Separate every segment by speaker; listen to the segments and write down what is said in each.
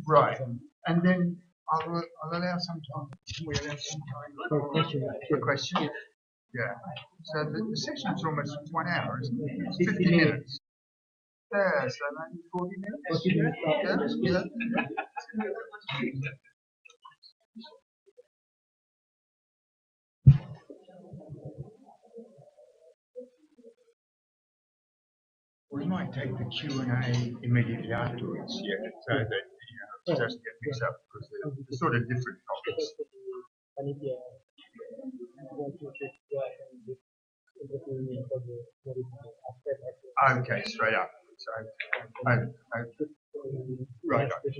Speaker 1: Right, and then I'll allow some time. Can we allow some time for questions? Yeah. So the session's almost 1 hour, isn't it? It's 50 minutes. Yeah, so maybe 40 minutes. Yeah. We might take the Q&A immediately afterwards, yeah, so that it doesn't get mixed up because they're sort of different topics. Okay, straight up. So, right. Okay.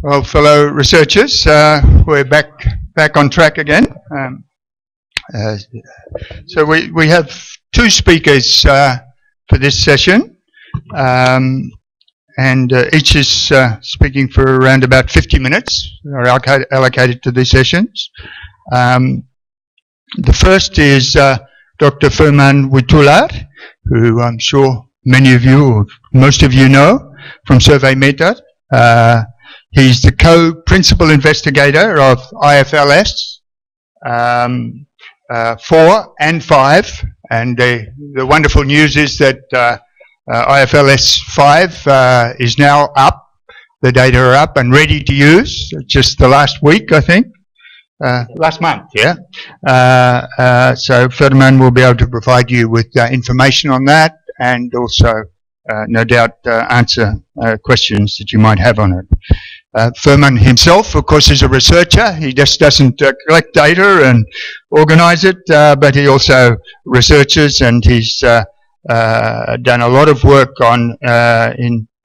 Speaker 1: Well, fellow researchers, we're back on track again. So we have two speakers for this session, and each is speaking for around about 50 minutes, are allocated to these sessions. The first is Dr. Firman Witoelar, who I'm sure many of you, or most of you know, from SurveyMETER. He's the co-principal investigator of IFLS 4 and 5, and the wonderful news is that IFLS 5 is now up. The data are up and ready to use, just the last week, I think. Last month, yeah. So Firman will be able to provide you with information on that, and also, no doubt, answer questions that you might have on it. Firman himself, of course, is a researcher. He just doesn't collect data and organize it, but he also researches, and he's done a lot of work on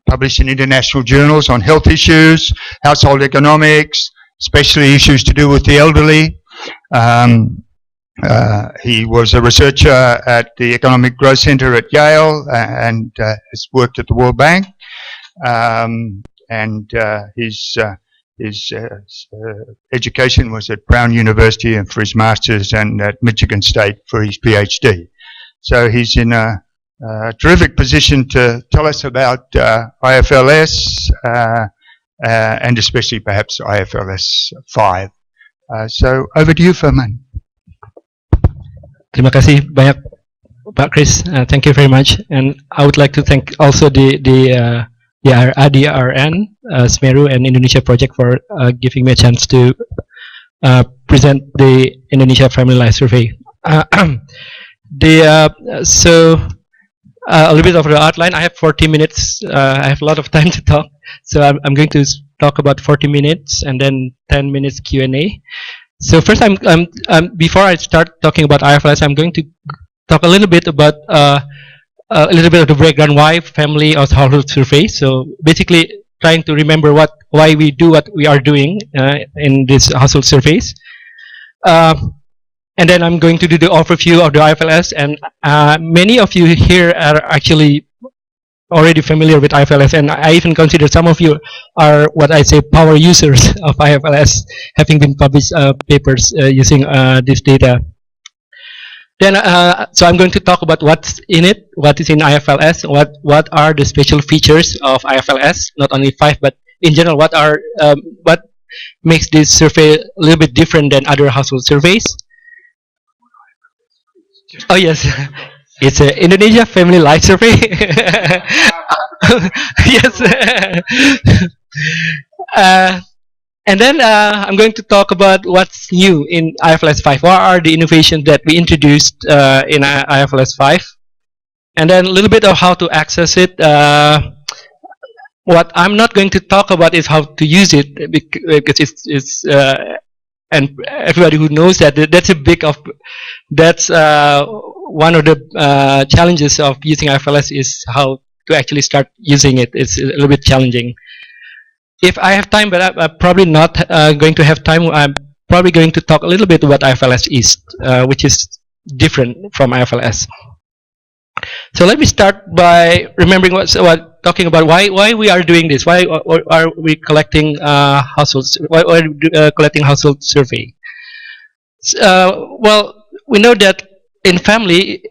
Speaker 1: published in international journals on health issues, household economics, especially issues to do with the elderly. He was a researcher at the Economic Growth Center at Yale and has worked at the World Bank. And his education was at Brown University and for his master's, and at Michigan State for his PhD. So he's in a terrific position to tell us about IFLS and especially perhaps IFLS 5. So over to you, Firman.
Speaker 2: Terima kasih banyak, Pak Chris. Thank you very much, and I would like to thank also the IDRN, SMERU, and Indonesia Project for giving me a chance to present the Indonesia Family Life Survey. So a little bit of the outline. I have 40 minutes. I have a lot of time to talk, so I'm going to talk about 40 minutes and then 10 minutes Q&A. So first, before I start talking about IFLS, I'm going to talk a little bit about a little bit of the background why family or household survey. So basically, trying to remember why we do what we are doing in these household surveys. And then I'm going to do the overview of the IFLS, and many of you here are actually already familiar with IFLS, and I even consider some of you are what I say power users of IFLS, having been published papers using this data. Then, so I'm going to talk about what's in it, what is in IFLS, what are the special features of IFLS, not only 5, but in general, what makes this survey a little bit different than other household surveys. Oh yes, it's an Indonesia Family Life Survey. Yes. And then I'm going to talk about what's new in IFLS 5. What are the innovations that we introduced in IFLS 5? And then a little bit of how to access it. What I'm not going to talk about is how to use it, because it's and everybody who knows that that's one of the challenges of using IFLS is how to actually start using it. It's a little bit challenging. If I have time, but I'm probably not going to have time, I'm probably going to talk a little bit about IFLS is, which is different from IFLS. So let me start by remembering talking about why we are doing this. Why are we collecting households? Why are we collecting household survey? Well, we know that in family,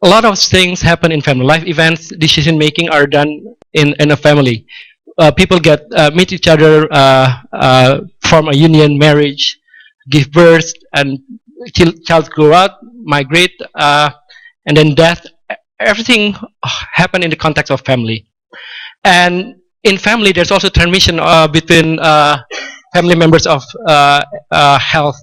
Speaker 2: a lot of things happen in family. Life events, decision making are done in a family. People get meet each other, form a union, marriage, give birth, and child grow up, migrate, and then death. Everything happen in the context of family. And in family, there's also transmission between family members of health,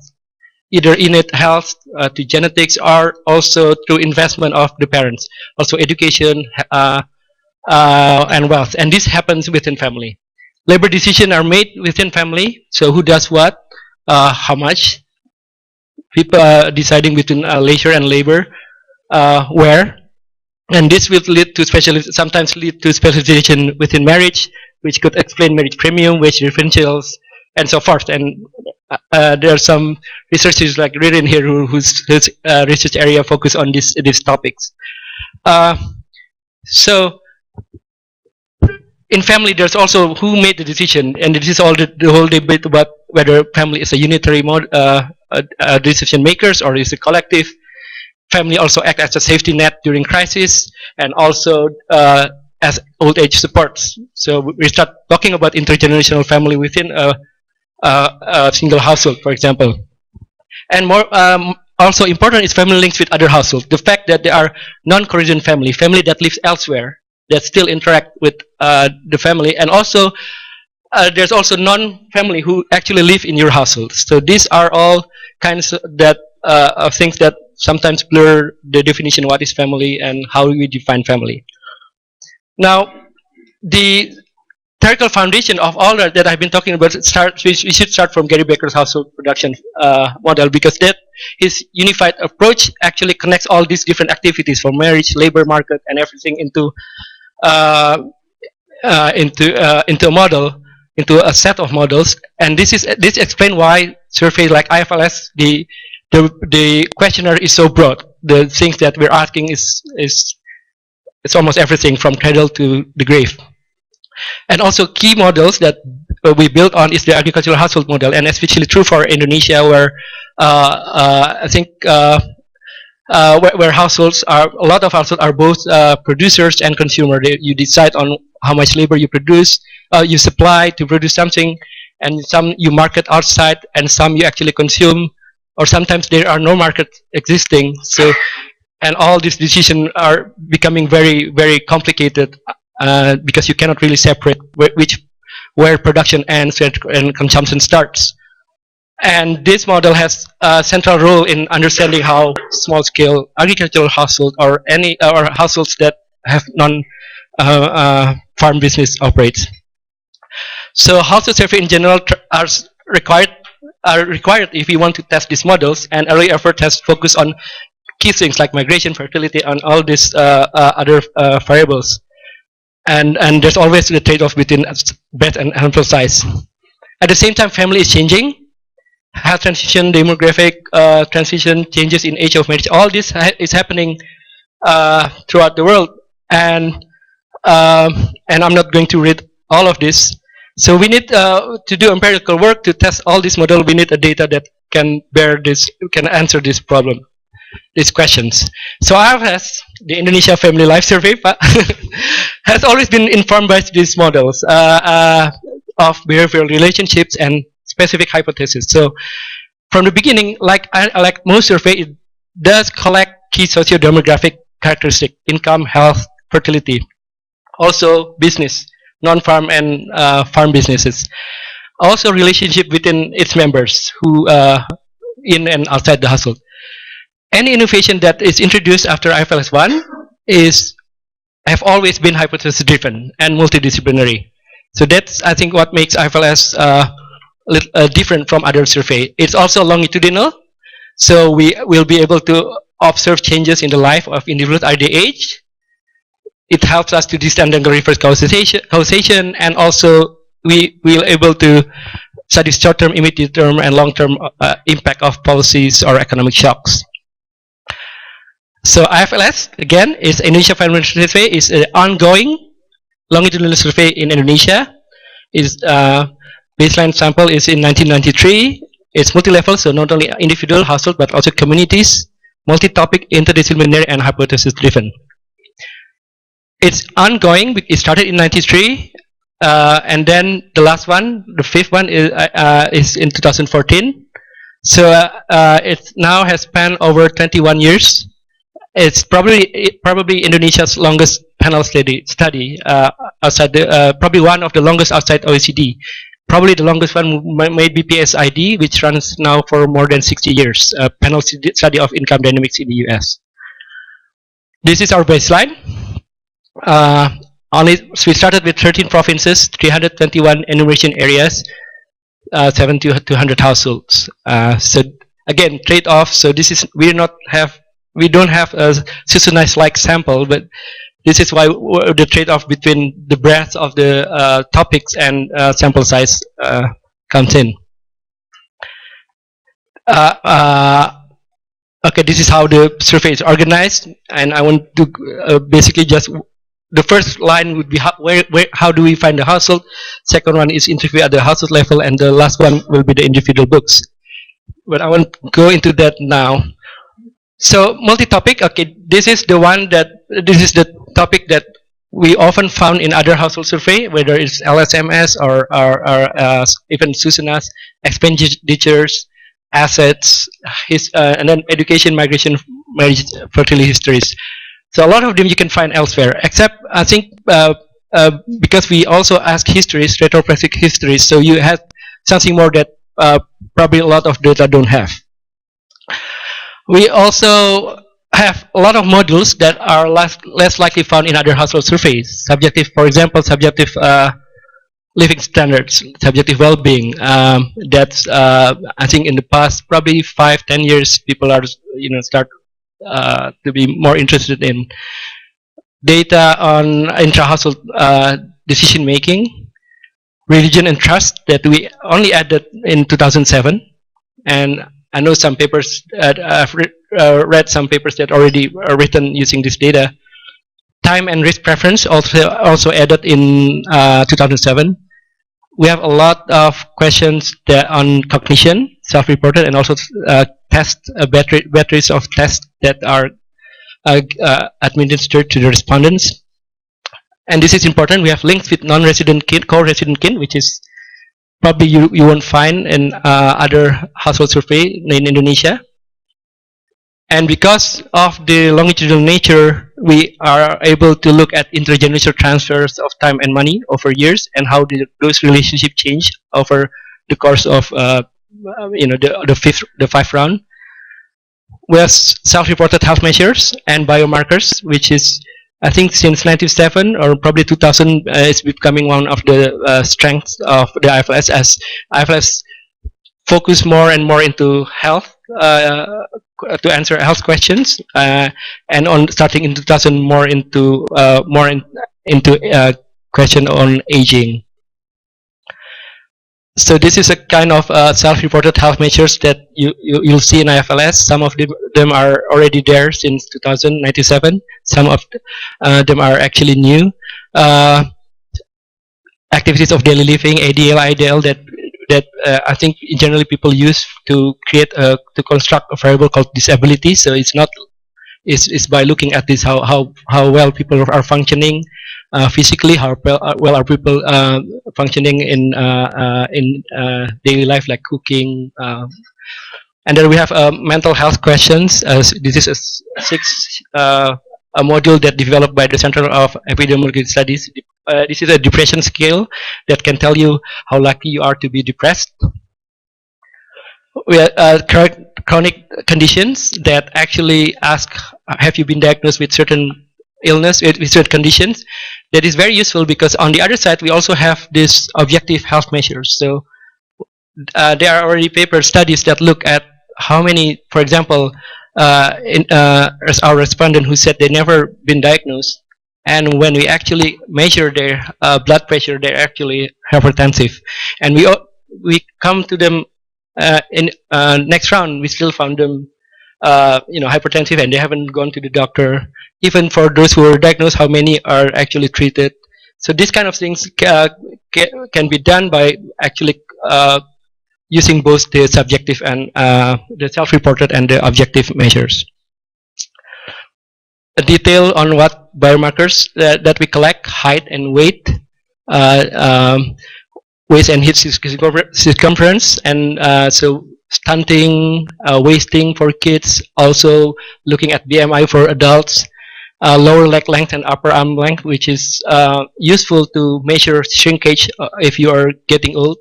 Speaker 2: either innate health to genetics, or also through investment of the parents, also education and wealth. And this happens within family. Labor decisions are made within family. So who does what, how much. People deciding between leisure and labor, where. And this will lead to sometimes lead to specialization within marriage, which could explain marriage premium, wage differentials, and so forth. And there are some researchers like Ririn here whose research area focus on these topics. So in family, there's also who made the decision, and this is all the whole debate about whether family is a unitary decision makers or is a collective. Family also act as a safety net during crisis, and also as old age supports. So we start talking about intergenerational family within a single household, for example. And more also important is family links with other households. The fact that there are non-Korean family that lives elsewhere, that still interact with the family, and also there's also non-family who actually live in your household. So these are all kinds of things that sometimes blur the definition of what is family and how we define family. Now, the theoretical foundation of all that I've been talking about we should start from Gary Becker's household production model, because that his unified approach actually connects all these different activities from marriage, labor market, and everything into a model, into a set of models. And this explains why surveys like IFLS, the questionnaire is so broad. The things that we're asking it's almost everything from cradle to the grave. And also key models that we built on is the agricultural household model, and especially true for Indonesia, where I think where households are, a lot of households are both producers and consumers. You decide on how much labor you produce, you supply to produce something, and some you market outside, and some you actually consume, or sometimes there are no markets existing. So, and all these decisions are becoming very, very complicated because you cannot really separate where production ends and consumption starts. And this model has a central role in understanding how small-scale agricultural households or households that have non-farm business operates. So household survey in general are required if we want to test these models, and early effort has focused on key things like migration, fertility, and all these other variables. And there's always the trade-off between breadth and sample size. At the same time, family is changing. Health transition, demographic transition, changes in age of marriage, all this is happening throughout the world. And I'm not going to read all of this. So we need to do empirical work to test all this model. We need a data that can answer this problem, these questions. So IFLS, the Indonesia Family Life Survey, has always been informed by these models of behavioral relationships and specific hypotheses. So from the beginning, like most survey, it does collect key socio-demographic characteristics: income, health, fertility, also business, non-farm and farm businesses. Also relationship within its members who in and outside the household. Any innovation that is introduced after IFLS 1 have always been hypothesis driven and multidisciplinary. So that's, I think, what makes IFLS different from other survey. It's also longitudinal, so we will be able to observe changes in the life of individuals at their age. It helps us to distinguish reverse causation, and also we will able to study short-term, immediate term, and long-term impact of policies or economic shocks. So IFLS, again, is Indonesia Family Survey, is an ongoing longitudinal survey in Indonesia. Baseline sample is in 1993, It's multi-level, so not only individual household but also communities, multi-topic, interdisciplinary, and hypothesis-driven. It's ongoing. It started in '93, and then the last one, the fifth one, is in 2014. So it now has spanned over 21 years. It's probably Indonesia's longest panel study outside probably one of the longest outside OECD. Probably the longest one may be PSID, which runs now for more than 60 years. Panel study of income dynamics in the US. This is our baseline. We started with 13 provinces, 321 enumeration areas, 70 to 200 households. So again, trade-off. So this is we don't have a seasonized like sample, but this is why the trade-off between the breadth of the topics and sample size comes in. Okay, this is how the survey is organized, and I want to basically just the first line would be how do we find the household. Second one is interview at the household level, and the last one will be the individual books. But I won't go into that now. So multi-topic. Okay, this is the topic that we often found in other household survey, whether it's LSMS or even SUSUNAS, expenditures, assets, and then education, migration, marriage, fertility histories. So a lot of them you can find elsewhere, except I think because we also ask histories, retrospective histories, so you have something more that probably a lot of data don't have. We also have a lot of modules that are less likely found in other household surveys. Subjective, for example, subjective living standards, subjective well-being. That's I think in the past probably 5-10 years people are start to be more interested in data on intra-household decision making, religion and trust that we only added in 2007, and I know some papers I've read some papers that already are written using this data. Time and risk preference also added in 2007. We have a lot of questions that on cognition, self-reported, and also batteries of tests that are administered to the respondents. And this is important. We have links with non-resident kin, co-resident kin, which is probably you won't find in other household survey in Indonesia. And because of the longitudinal nature, we are able to look at intergenerational transfers of time and money over years, and how those relationships change over the course of the fifth round. We have self-reported health measures and biomarkers, which is I think since 1997 or probably 2000, it's becoming one of the strengths of the IFLS, as IFLS focus more and more into health to answer health questions, and on starting in 2000 more into question on aging. So this is a kind of self-reported health measures that you'll see in IFLS. Some of them are already there since 2097. Some of them are actually new. Activities of daily living, ADL, IDL, that I think generally people use to create to construct a variable called disability. So it's not it's by looking at this how well people are functioning physically, how well are people functioning in daily life, like cooking, and then we have mental health questions. This is a module that developed by the Center of Epidemiological Studies. This is a depression scale that can tell you how likely you are to be depressed. We have chronic conditions that actually ask, have you been diagnosed with certain illness, with certain conditions? That is very useful because on the other side we also have this objective health measures. So there are already paper studies that look at how many, for example, as our respondent who said they never been diagnosed, and when we actually measure their blood pressure, they're actually hypertensive, and we come to them in next round, we still found them hypertensive, and they haven't gone to the doctor. Even for those who are diagnosed, how many are actually treated? So these kind of things can be done by actually using both the subjective and the self-reported and the objective measures. A detail on what biomarkers that we collect: height and weight, waist and hip circumference, and so stunting, wasting for kids, also looking at BMI for adults, lower leg length and upper arm length, which is useful to measure shrinkage if you are getting old,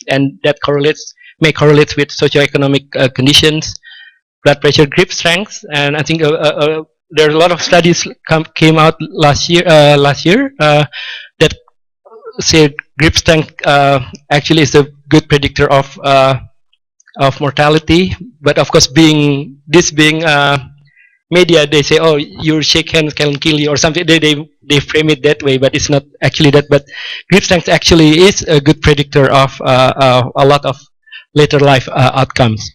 Speaker 2: and that may correlate with socioeconomic conditions. Blood pressure, grip strength, and I think there are a lot of studies came out last year that say grip strength actually is a good predictor of mortality. But of course, being media, they say, oh, your shake hands can kill you or something. They frame it that way, but it's not actually that. But grip strength actually is a good predictor of a lot of later life outcomes.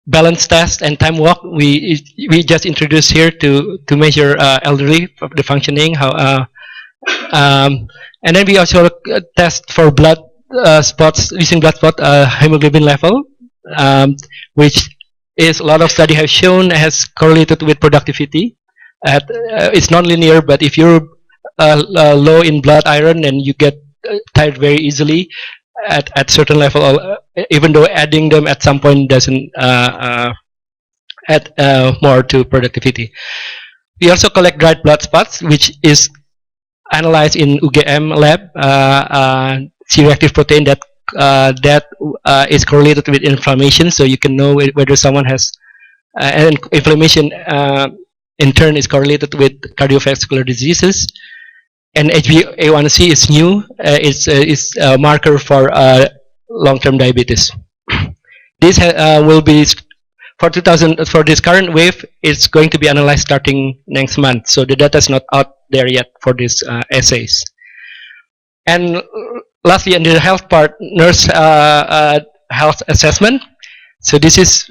Speaker 2: Balance test and time walk we just introduced here to measure elderly the functioning, how and then we also test for blood spots using blood spot hemoglobin level, which is a lot of study have shown has correlated with productivity. It's non-linear, but if you're low in blood iron, then you get tired very easily at certain level, even though adding them at some point doesn't add more to productivity. We also collect dried blood spots, which is analyzed in UGM lab, C-reactive protein that is correlated with inflammation, so you can know whether someone has and inflammation in turn is correlated with cardiovascular diseases. And HbA1c is new. It's a marker for long-term diabetes. This will be for this current wave. It's going to be analyzed starting next month. So the data is not out there yet for these essays. And lastly, in the health part, nurse health assessment. So this is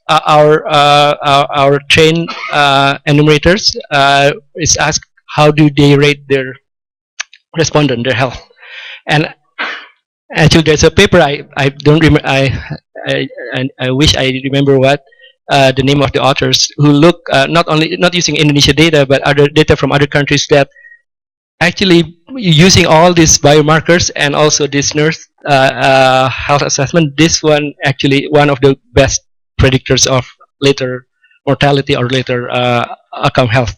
Speaker 2: our trained enumerators. Is asked, how do they rate their respondent, their health? And actually, there's a paper I don't remember. I wish I remember what the name of the authors, who look not using Indonesia data but other data from other countries, that actually using all these biomarkers and also this nurse health assessment. This one actually one of the best predictors of later mortality or later outcome health.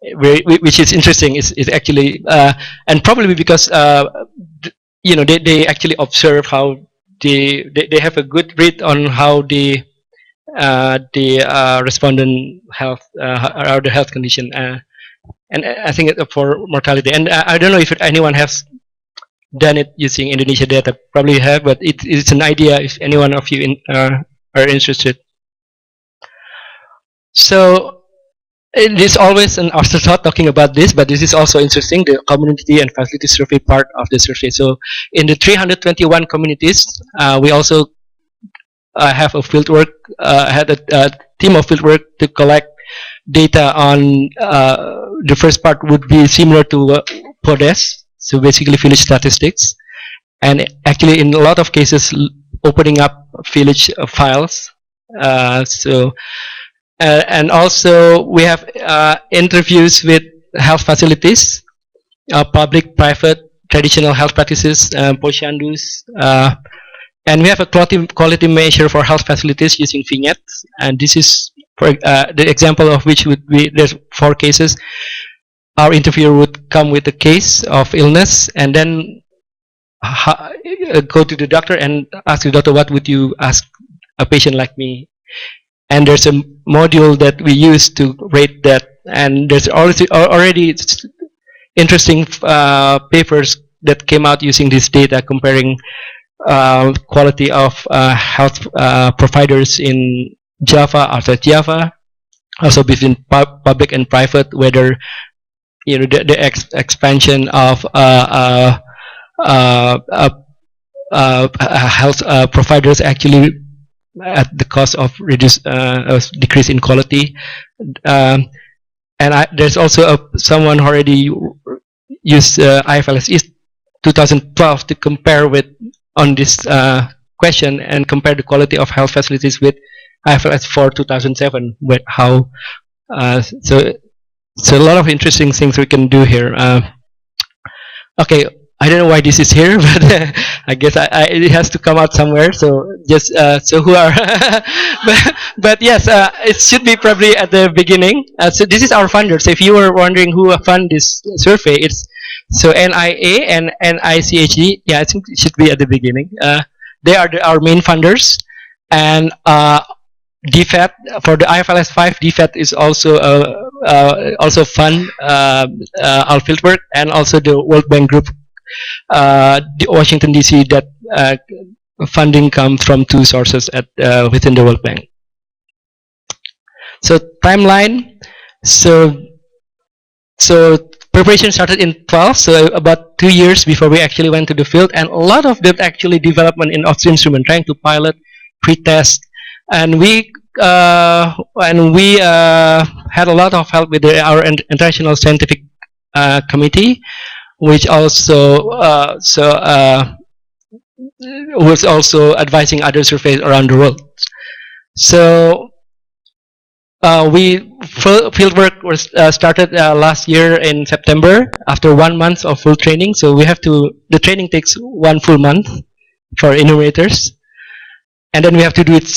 Speaker 2: Which is interesting is actually and probably because they actually observe how they have a good read on how the respondent health or the health condition, and I think for mortality, and I don't know if anyone has done it using Indonesia data. Probably have, but it's an idea if anyone of you are interested. So it is always an afterthought talking about this, but this is also interesting, the community and facility survey part of the survey. So in the 321 communities, we also have a fieldwork, had a team of fieldwork to collect data on the first part would be similar to PODES, so basically village statistics, and actually in a lot of cases opening up village files. And also we have interviews with health facilities, public, private, traditional health practices, posyandu's, and we have a quality measure for health facilities using vignettes. And this is for the example of which would be there's 4 cases. Our interviewer would come with a case of illness and then go to the doctor and ask the doctor, what would you ask a patient like me? And there's a module that we use to rate that, and there's already interesting papers that came out using this data comparing quality of health providers in Java, outside Java, also between public and private, whether the expansion of health providers actually at the cost of decrease in quality, and there's also someone already used IFLS 2012 to compare with on this question and compare the quality of health facilities with IFLS for 2007. With how so a lot of interesting things we can do here. Okay, I don't know why this is here, but I guess it has to come out somewhere. So just so who are, but yes, it should be probably at the beginning. So this is our funders. If you were wondering who fund this survey, it's so NIA and NICHD. Yeah, I think it should be at the beginning. They are our main funders, and DFAT for the IFLS 5. DFAT is also fund our fieldwork, and also the World Bank Group, the Washington DC. That funding comes from two sources at within the World Bank. So timeline. So preparation started in 12, so about 2 years before we actually went to the field, and a lot of that actually development in offshore instrument, trying to pilot, pre-test, and we had a lot of help with our international scientific committee, which also was also advising other surveys around the world. So fieldwork was started last year in September after 1 month of full training. So we have to, the training takes 1 full month for enumerators, and then we have to do it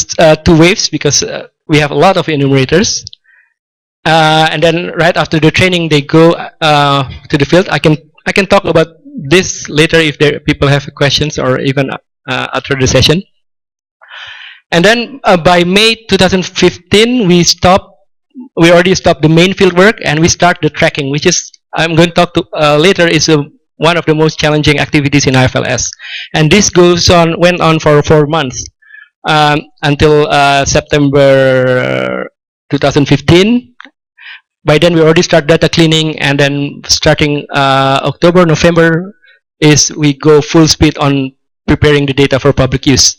Speaker 2: 2 waves because we have a lot of enumerators. And then right after the training, they go to the field. I can talk about this later if people have questions, or even after the session. And then by May 2015, we already stopped the main field work, and we start the tracking, which is, I'm going to talk to later, is one of the most challenging activities in IFLS. And this went on for 4 months until September 2015. By then, we already start data cleaning, and then starting October, November, we go full speed on preparing the data for public use.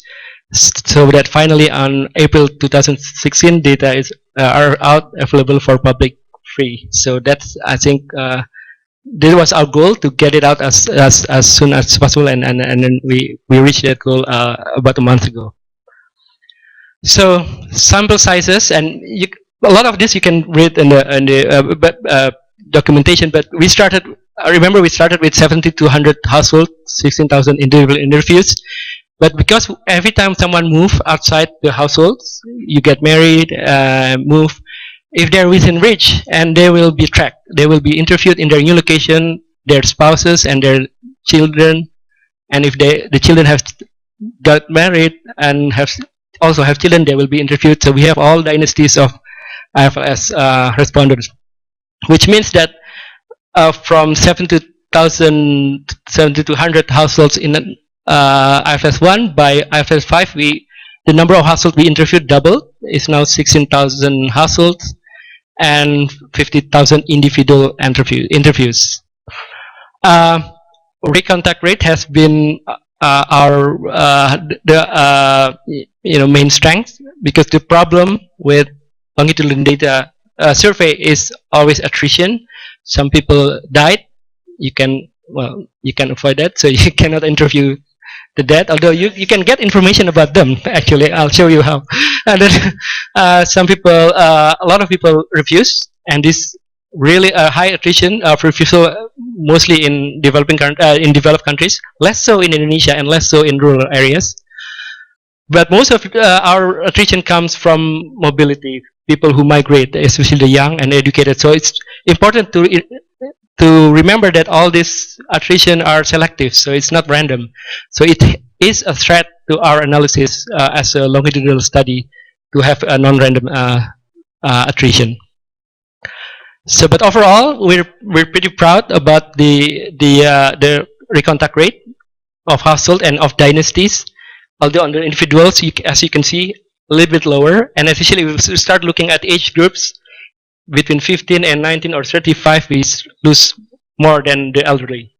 Speaker 2: So that finally on April 2016, data are out, available for public free. So that's, I think, this was our goal, to get it out as soon as possible, and then we reached that goal about a month ago. So sample sizes, and a lot of this you can read in the documentation. But we started. I remember we started with 7,200 households, 16,000 individual interviews. But because every time someone moves outside the households, you get married, move, if they're within reach, and they will be tracked. They will be interviewed in their new location, their spouses and their children, and if the children have got married and also have children, they will be interviewed. So we have all dynasties of IFLS responders, which means that from 7,200 households in IFLS 1, by IFLS 5, the number of households we interviewed doubled. It's now 16,000 households and 50,000 individual interviews. Recontact rate has been our main strength, because the problem with longitudinal data survey is always attrition. Some people died. You can avoid that, so you cannot interview the dead, although you can get information about them. Actually, I'll show you how. And then some people, a lot of people refuse, and this really high attrition of refusal, mostly in developed countries, less so in Indonesia and less so in rural areas. But most of our attrition comes from mobility, people who migrate, especially the young and educated. So it's important to remember that all this attrition are selective, so it's not random. So it is a threat to our analysis as a longitudinal study to have a non-random attrition. So, but overall, we're pretty proud about the recontact rate of household and of dynasties. Although on the individuals, as you can see, a little bit lower, and especially if we start looking at age groups between 15 and 19 or 35, we lose more than the elderly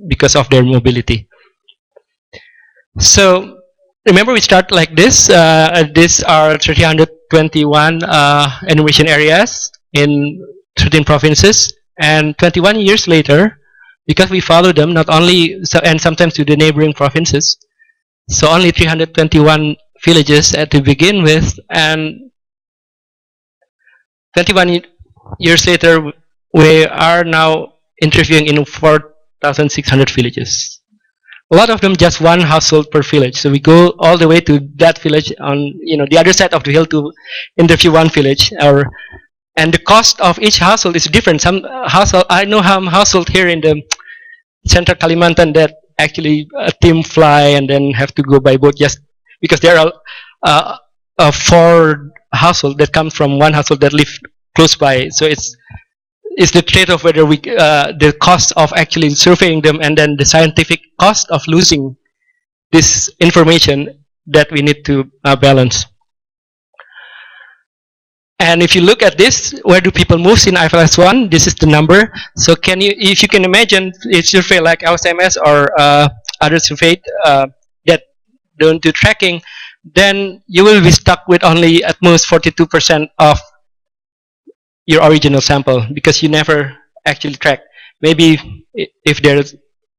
Speaker 2: because of their mobility. So remember, we start like this. These are 321 enumeration areas in 13 provinces, and 21 years later, because we follow them not only and sometimes to the neighboring provinces. So only 321 villages to begin with, and 21 years later, we are now interviewing in 4,600 villages. A lot of them just one household per village. So we go all the way to that village on the other side of the hill to interview one village. And the cost of each household is different. Some household, I know household here in the central Kalimantan that actually a team fly and then have to go by boat just because there are 4 households that come from one household that live close by. So it's the trade-off whether the cost of actually surveying them and then the scientific cost of losing this information that we need to balance. And if you look at this, where do people move in IFLS 1? This is the number. So if you can imagine a survey like LSMS or other survey that don't do tracking, then you will be stuck with only at most 42% of your original sample because you never actually track. Maybe if there's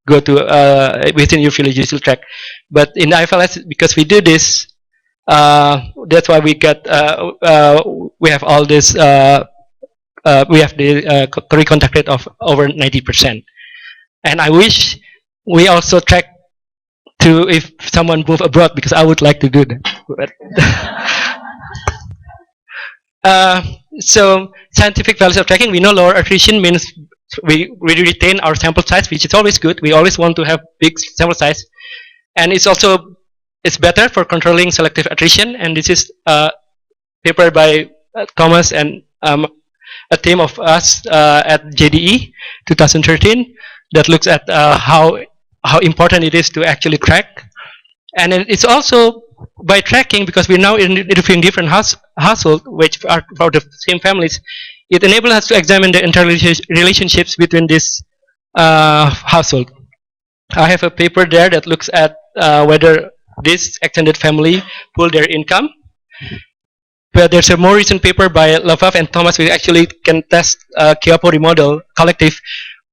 Speaker 2: go to within your village you still track, but in IFLS because we do this, that's why we got we have all this. We have the correct contact rate of over 90%, and I wish we also track to if someone move abroad because I would like to do that. So scientific values of tracking, we know lower attrition means we retain our sample size, which is always good. We always want to have big sample size, and it's better for controlling selective attrition. And this is a paper by Thomas and a team of us at JDE 2013 that looks at how important it is to actually track. And it's also by tracking, because we're now interviewing different households which are for the same families, it enables us to examine the interrelationships between this household. I have a paper there that looks at whether this extended family pool their income. But there's a more recent paper by Lavav and Thomas, we actually can test Kiapori model collective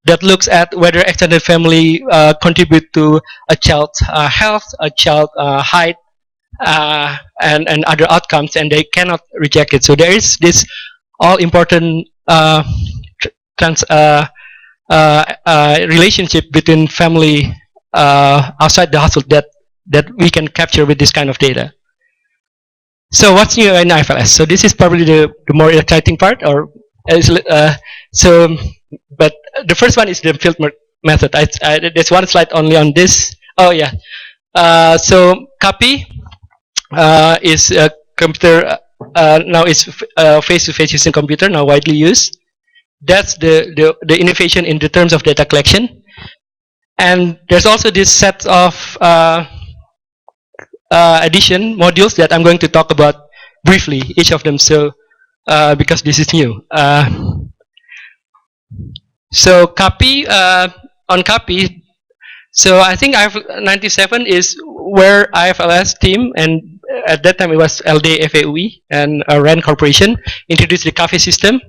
Speaker 2: that looks at whether extended family contribute to a child's health, a child's height, and other outcomes, and they cannot reject it. So there is this all-important relationship between family outside the household that we can capture with this kind of data. So what's new in IFLS? So this is probably the more exciting part, or but the first one is the field method. There's one slide only on this. Oh yeah. So CAPI is a computer now it's face-to-face using computer now widely used. That's the innovation in the terms of data collection. And there's also this set of addition modules that I'm going to talk about briefly, each of them. So because this is new. So CAPI, on CAPI, so I think 97 is where IFLS team, and at that time it was LD FAUE and RAN Corporation, introduced the CAFE system,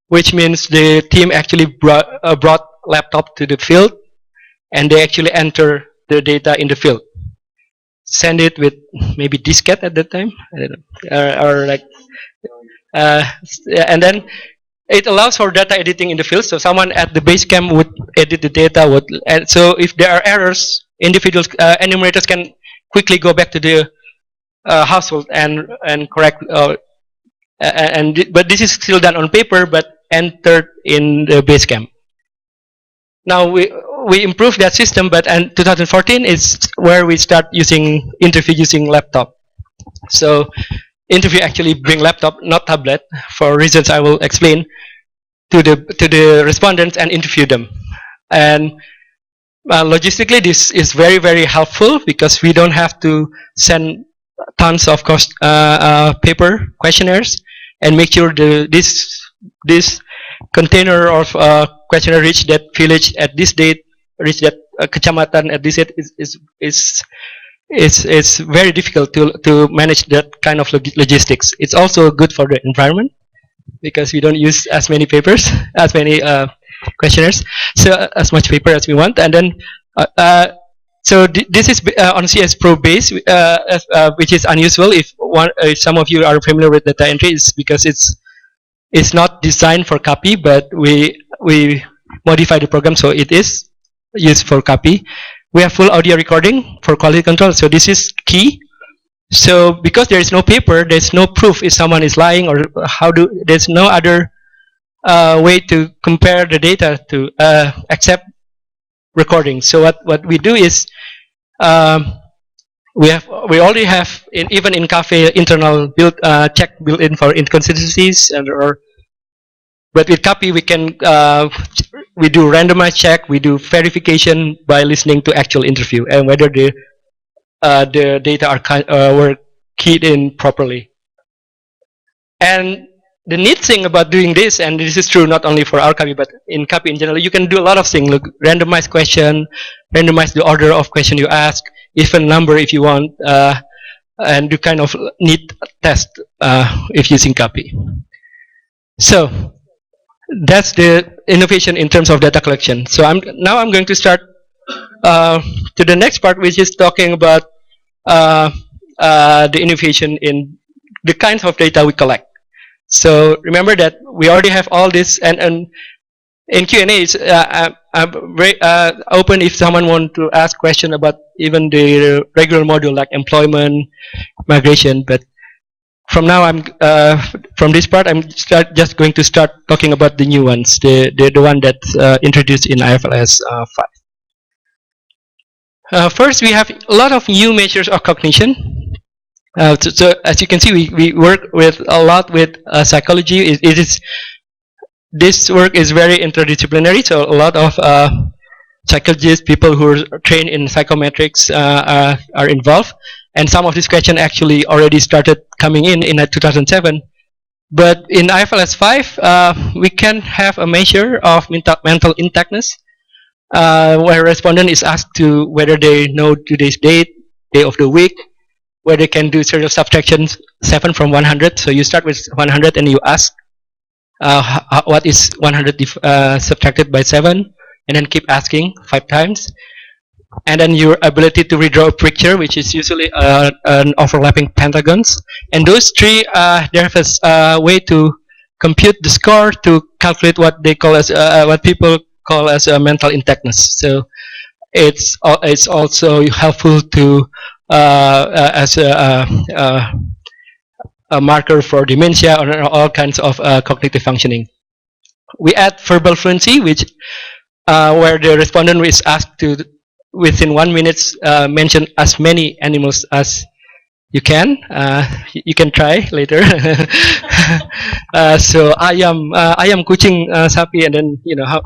Speaker 2: which means the team actually brought laptop to the field, and they actually enter the data in the field. Send it with maybe diskette at that time, I don't know, or like, and then it allows for data editing in the field. So someone at the base camp would edit the data. And so if there are errors, individuals, enumerators can quickly go back to the household and correct. But this is still done on paper, but entered in the base camp. Now we improved that system, but in 2014 is where we start using interview using laptop. So interview actually bring laptop, not tablet, for reasons I will explain, to the respondents and interview them. And logistically, this is very, very helpful because we don't have to send tons of paper questionnaires and make sure this container of questionnaire reach that village at this date, reach that kecamatan at this date is very difficult to manage that kind of logistics. It's also good for the environment because we don't use as many papers, as many questionnaires. So as much paper as we want, and then so this is on CS Pro base, which is unusual. If some of you are familiar with data entry, it's because it's not designed for copy, but we modify the program so it is used for copy. We have full audio recording for quality control, so this is key. So because there is no paper, there's no proof if someone is lying or there's no other way to compare the data to except recording. So what we do is we already have even in Cafe internal check built in for inconsistencies but with copy we can we do randomized check, we do verification by listening to actual interview and whether the data were keyed in properly. And the neat thing about doing this, and this is true not only for our copy but in copy in general, you can do a lot of things. Look, randomize question, randomize the order of question you ask, even number if you want, and do kind of neat test if using copy. So that's the innovation in terms of data collection. So now I'm going to start to the next part, which is talking about the innovation in the kinds of data we collect. So remember that we already have all this, and in Q&As, I'm very open if someone wants to ask question about even the regular module like employment, migration. But from now, from this part, I'm just going to start talking about the new ones, the one that's introduced in IFLS 5. First, we have a lot of new measures of cognition. So as you can see, we work with a lot with psychology. This work is very interdisciplinary. So a lot of psychologists, people who are trained in psychometrics are involved. And some of these questions actually already started coming in 2007. But in IFLS 5, we can have a measure of mental intactness, where respondent is asked to whether they know today's date, day of the week, where they can do serial subtractions 7 from 100. So you start with 100 and you ask what is 100 subtracted by 7, and then keep asking 5 times. And then your ability to redraw a picture, which is usually an overlapping pentagons. And those three, there is a way to compute the score to calculate what they call as what people call as a mental intactness. So it's also helpful to as a marker for dementia or all kinds of cognitive functioning. We add verbal fluency, which where the respondent is asked to within 1 minute mention as many animals as you can. You can try later. So ayam, kucing, sapi, and then you know how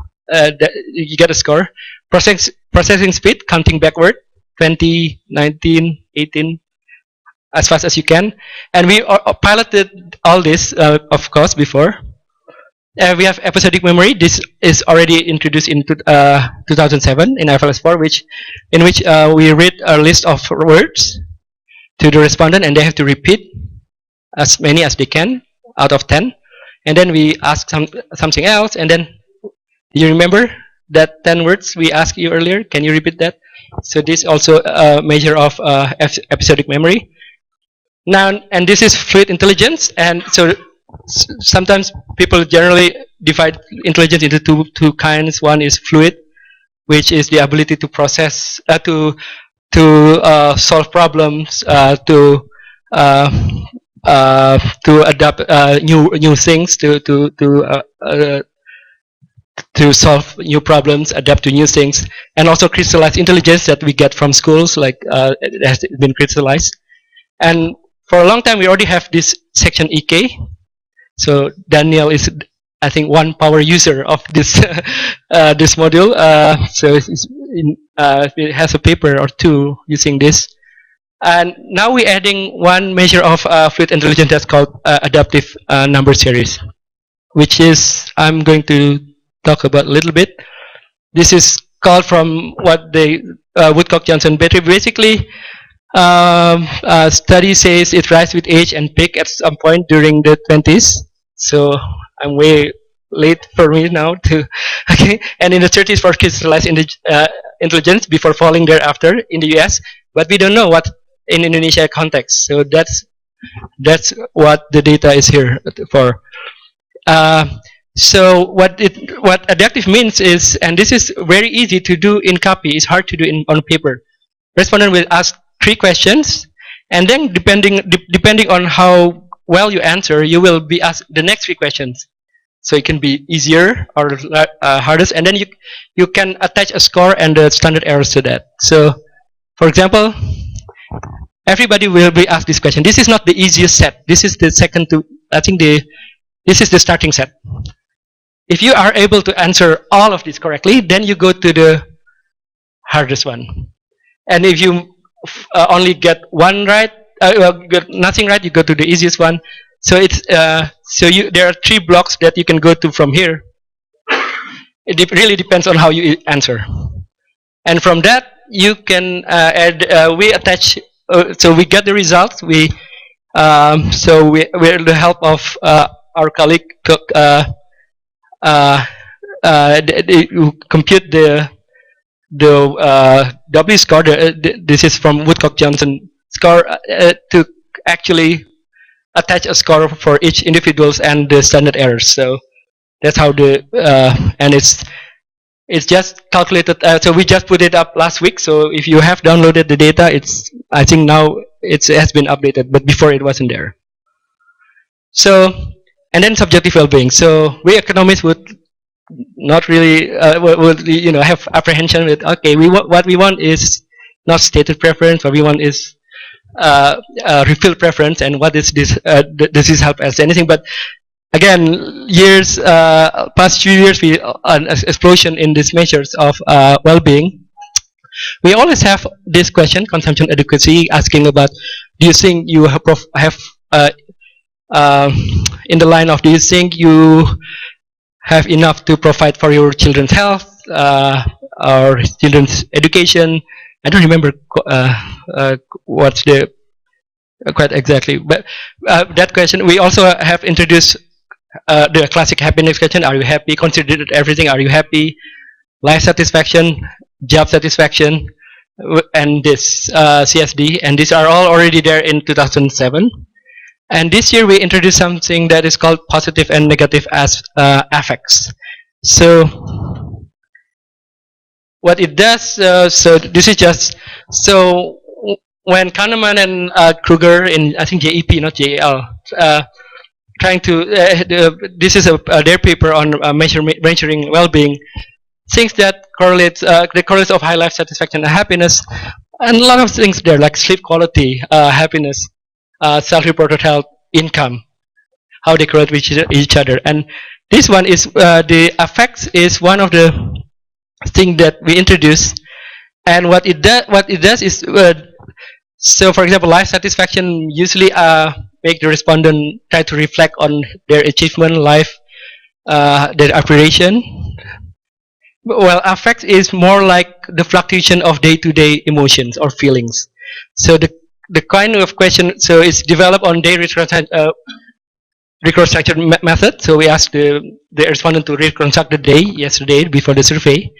Speaker 2: you get a score. Processing speed, counting backward, 20, 19, 18, as fast as you can. And we piloted all this, of course, before. We have episodic memory. This is already introduced in 2007 in IFLS 4, in which we read a list of words to the respondent, and they have to repeat as many as they can out of 10. And then we ask something else, and then you remember that 10 words we asked you earlier? Can you repeat that? So this also a measure of episodic memory. Now, and this is fluid intelligence, and so sometimes people generally divide intelligence into two kinds. One is fluid, which is the ability to process, to solve problems, to adapt new things, to solve new problems, adapt to new things, and also crystallized intelligence that we get from schools, like it has been crystallized. And for a long time, we already have this section EK. So Daniel is, I think, one power user of this this module. So it has a paper or two using this. And now we're adding one measure of fluid intelligence that's called adaptive number series, which is I'm going to talk about a little bit. This is called from what they Woodcock, Johnson, Battery. Basically, study says it rises with age and peak at some point during the 20s. So I'm way late for me now to, okay, and in the 30s for crystallized intelligence before falling thereafter in the US, but we don't know what in Indonesia context. So that's what the data is here for. So what adaptive means is, and this is very easy to do in copy, it's hard to do on paper. Respondent will ask 3 questions, and then depending on how well you answer, you will be asked the next 3 questions. So it can be easier or hardest, and then you can attach a score and the standard errors to that. So, for example, everybody will be asked this question. This is not the easiest set. This is the second to, I think this is the starting set. If you are able to answer all of this correctly, then you go to the hardest one. And if you only get one right, get nothing right, you go to the easiest one. So it's there are 3 blocks that you can go to from here. It really depends on how you answer. And from that you can add. We attach. So we get the results. We with the help of our colleague compute the W score. This is from Woodcock-Johnson score to actually attach a score for each individuals and the standard errors. So that's how and it's just calculated. So we just put it up last week. So if you have downloaded the data, I think now it has been updated, but before it wasn't there. So, and then subjective well-being. So we economists would not really have apprehension with, okay, what we want is not stated preference. What we want is refilled preference, and what is this? Does this help as anything? But again, past few years, an explosion in these measures of well-being. We always have this question, consumption adequacy, asking about, do you think you have in the line of, do you think you have enough to provide for your children's health or children's education? I don't remember what's the quite exactly, but that question. We also have introduced the classic happiness question: are you happy? Considered everything. Are you happy? Life satisfaction, job satisfaction, and this CSD, and these are all already there in 2007. And this year we introduced something that is called positive and negative affects. So what it does, so this is just, so when Kahneman and Kruger in, I think JEP, not JEL, trying to, this is their paper on measuring well-being, things that correlates, the correlates of high life satisfaction and happiness, and a lot of things there, like sleep quality, happiness, self-reported health, income, how they correlate with each other. And this one is, the effects is one of the thing that we introduced. And what it does is, so for example, life satisfaction usually make the respondent try to reflect on their achievement, life, their aspiration. Well, affect is more like the fluctuation of day-to-day emotions or feelings. So the kind of question, so it's developed on day reconstructed method. So we asked the respondent to reconstruct the day yesterday before the survey,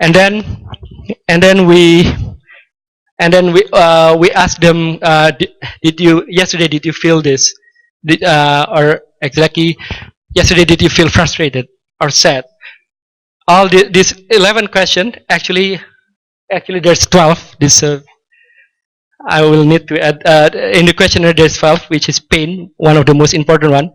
Speaker 2: and then we asked them, did you feel this, or exactly yesterday did you feel frustrated or sad? All these 11 questions, actually there's 12. This I will need to add, in the questionnaire there's 12, which is pain, one of the most important one.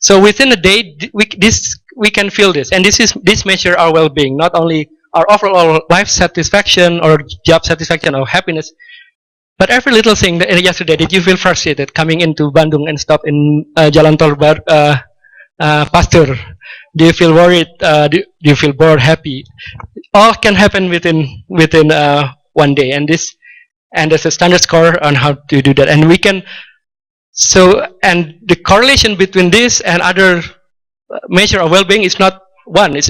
Speaker 2: So within a day, we can feel this, and this measure our well-being, not only our overall life satisfaction or job satisfaction or happiness, but every little thing. Yesterday, did you feel frustrated coming into Bandung and stop in Jalan Tol Pasteur? Do you feel worried? Do you feel bored, happy? All can happen within one day, and there's a standard score on how to do that. And we can, and the correlation between this and other measure of well-being is not one. It's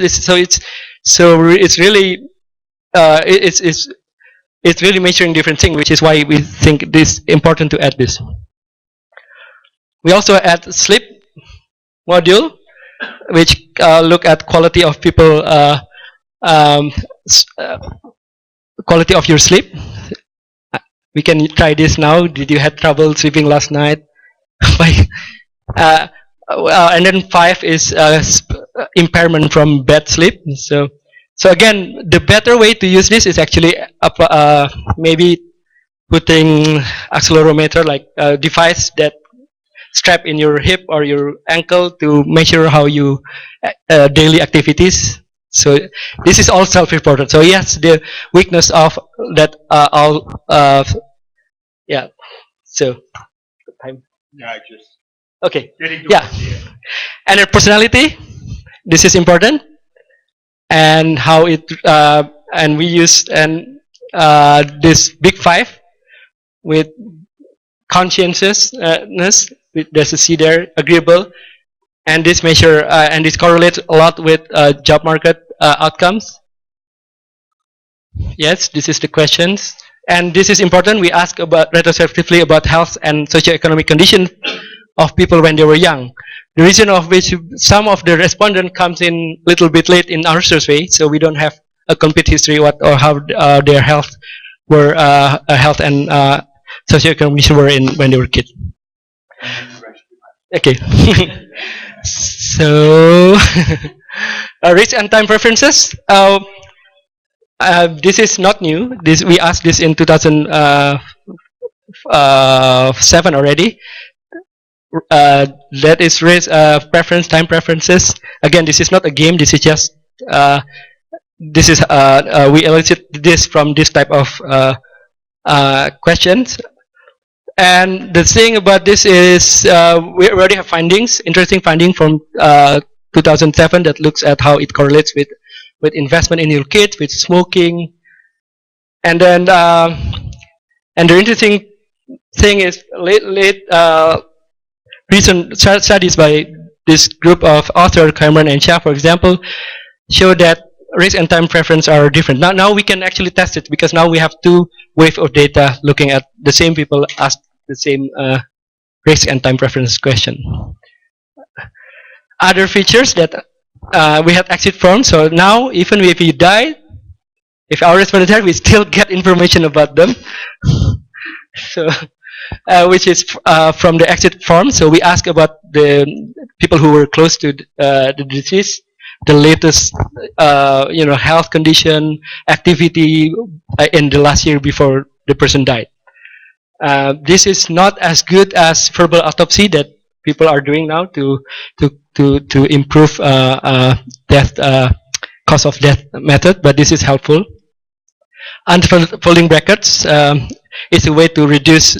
Speaker 2: really it's really measuring different things, which is why we think this important to add this. We also add sleep module. which look at quality of people, um, quality of your sleep. We can try this now. Did you have trouble sleeping last night? And then 5 is impairment from bad sleep. So again, the better way to use this is actually maybe putting accelerometer, like a device that strap in your hip or your ankle to measure how you daily activities. So this is all self-reported. So yes, the weakness of that all yeah. So time.
Speaker 1: No, just
Speaker 2: okay. Yeah. And then personality. This is important. And how it and we use this big 5 with conscientiousness. There's a C there, agreeable, and this measure and this correlates a lot with job market outcomes. Yes, this is the questions, and this is important. We ask about retrospectively about health and socioeconomic condition of people when they were young. The reason of which some of the respondent comes in a little bit late in our survey, so we don't have a complete history what or how their health were health and socioeconomic condition were in when they were kids. Okay. So risk and time preferences. This is not new. We asked this in 2007 already. That is risk preference, time preferences. Again, this is not a game. This is just we elicit this from this type of questions. And the thing about this is we already have findings, interesting finding from 2007 that looks at how it correlates with investment in your kids, with smoking, and then and the interesting thing is recent studies by this group of authors, Firman and Shah, for example, show that risk and time preference are different. Now we can actually test it because now we have 2 waves of data looking at the same people ask the same risk and time preference question. Other features that we have exit forms. So now even if you die, if our respondents die, we still get information about them. So which is from the exit form. So we ask about the people who were close to the disease, the latest health condition, activity in the last year before the person died. This is not as good as verbal autopsy that people are doing now to improve death cause of death method, but this is helpful. Unfolding brackets is a way to reduce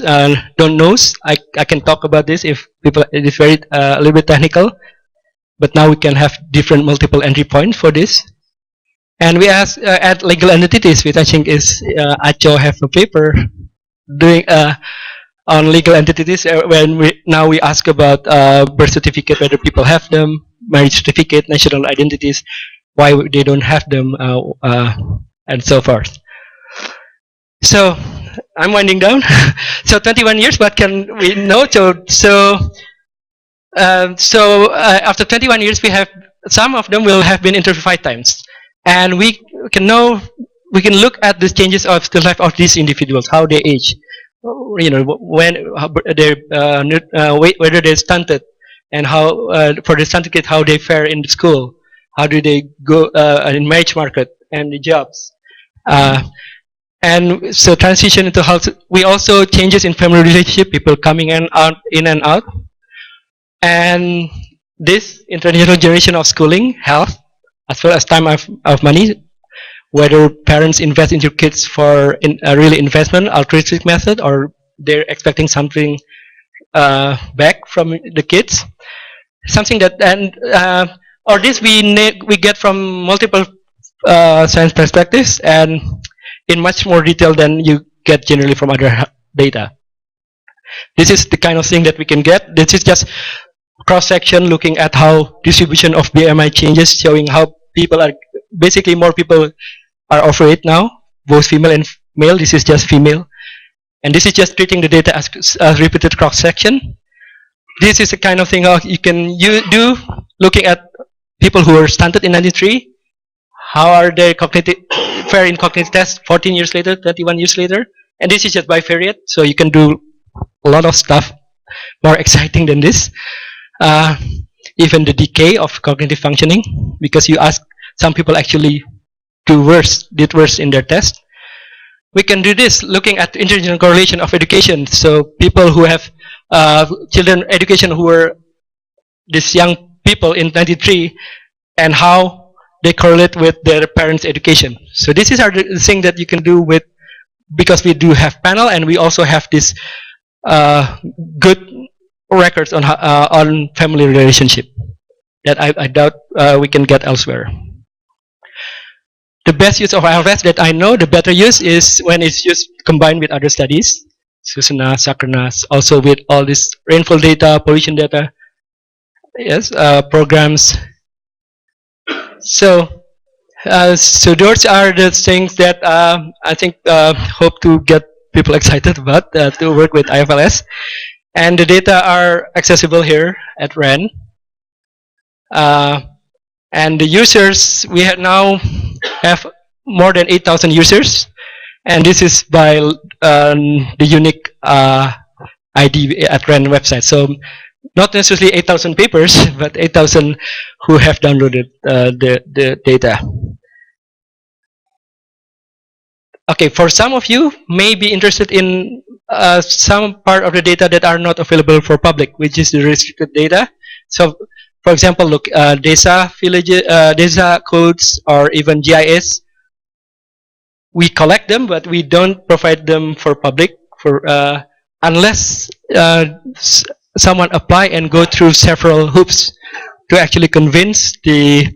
Speaker 2: don't knows. I can talk about this if people. It is very a little bit technical, but now we can have different multiple entry points for this. And we add legal entities, which I think is Acho have a paper doing on legal entities. When we ask about birth certificate, whether people have them, marriage certificate, national identities, why they don't have them, and so forth. So I'm winding down. So 21 years, what can we know? So after 21 years, we have some of them will have been interviewed 5 times, and we can look at the changes of the life of these individuals, how they age, when they whether they're stunted, and how for the stunted kids how they fare in the school, how do they go in marriage market and the jobs. And so transition into health. We also changes in family relationship, people coming in and out, and this intergenerational generation of schooling, health, as well as time of money. Whether parents invest in your kids for really investment, altruistic method, or they're expecting something back from the kids, something that or this we get from multiple science perspectives and in much more detail than you get generally from other data. This is the kind of thing that we can get. This is just cross-section looking at how distribution of BMI changes, showing how people are, basically more people are overweight now, both female and male. This is just female. And this is just treating the data as repeated cross-section. This is the kind of thing you can do looking at people who were stunted in 93. How are they cognitive fare in cognitive tests 14 years later, 21 years later? And this is just bivariate, so you can do a lot of stuff more exciting than this. Even the decay of cognitive functioning, because you ask some people actually did worse in their test. We can do this looking at intergenerational correlation of education. So people who have children education who were these young people in 93 and how they correlate with their parents' education. So this is the thing that you can do with, because we do have panel and we also have this good records on family relationship that I doubt we can get elsewhere. The best use of IFLS that I know, the better use is when it's used combined with other studies, Susana, Sakarnas, also with all this rainfall data, pollution data, yes, programs. So those are the things that I think hope to get people excited about to work with IFLS. And the data are accessible here at RAN. And the users, we now have more than 8,000 users. And this is by the unique ID at RAN website. So not necessarily 8,000 papers, but 8,000 who have downloaded the data. Okay, for some of you may be interested in some part of the data that are not available for public, which is the restricted data. So, for example, look, DESA villages, DESA codes, or even GIS. We collect them, but we don't provide them for public unless someone apply and go through several hoops to actually convince the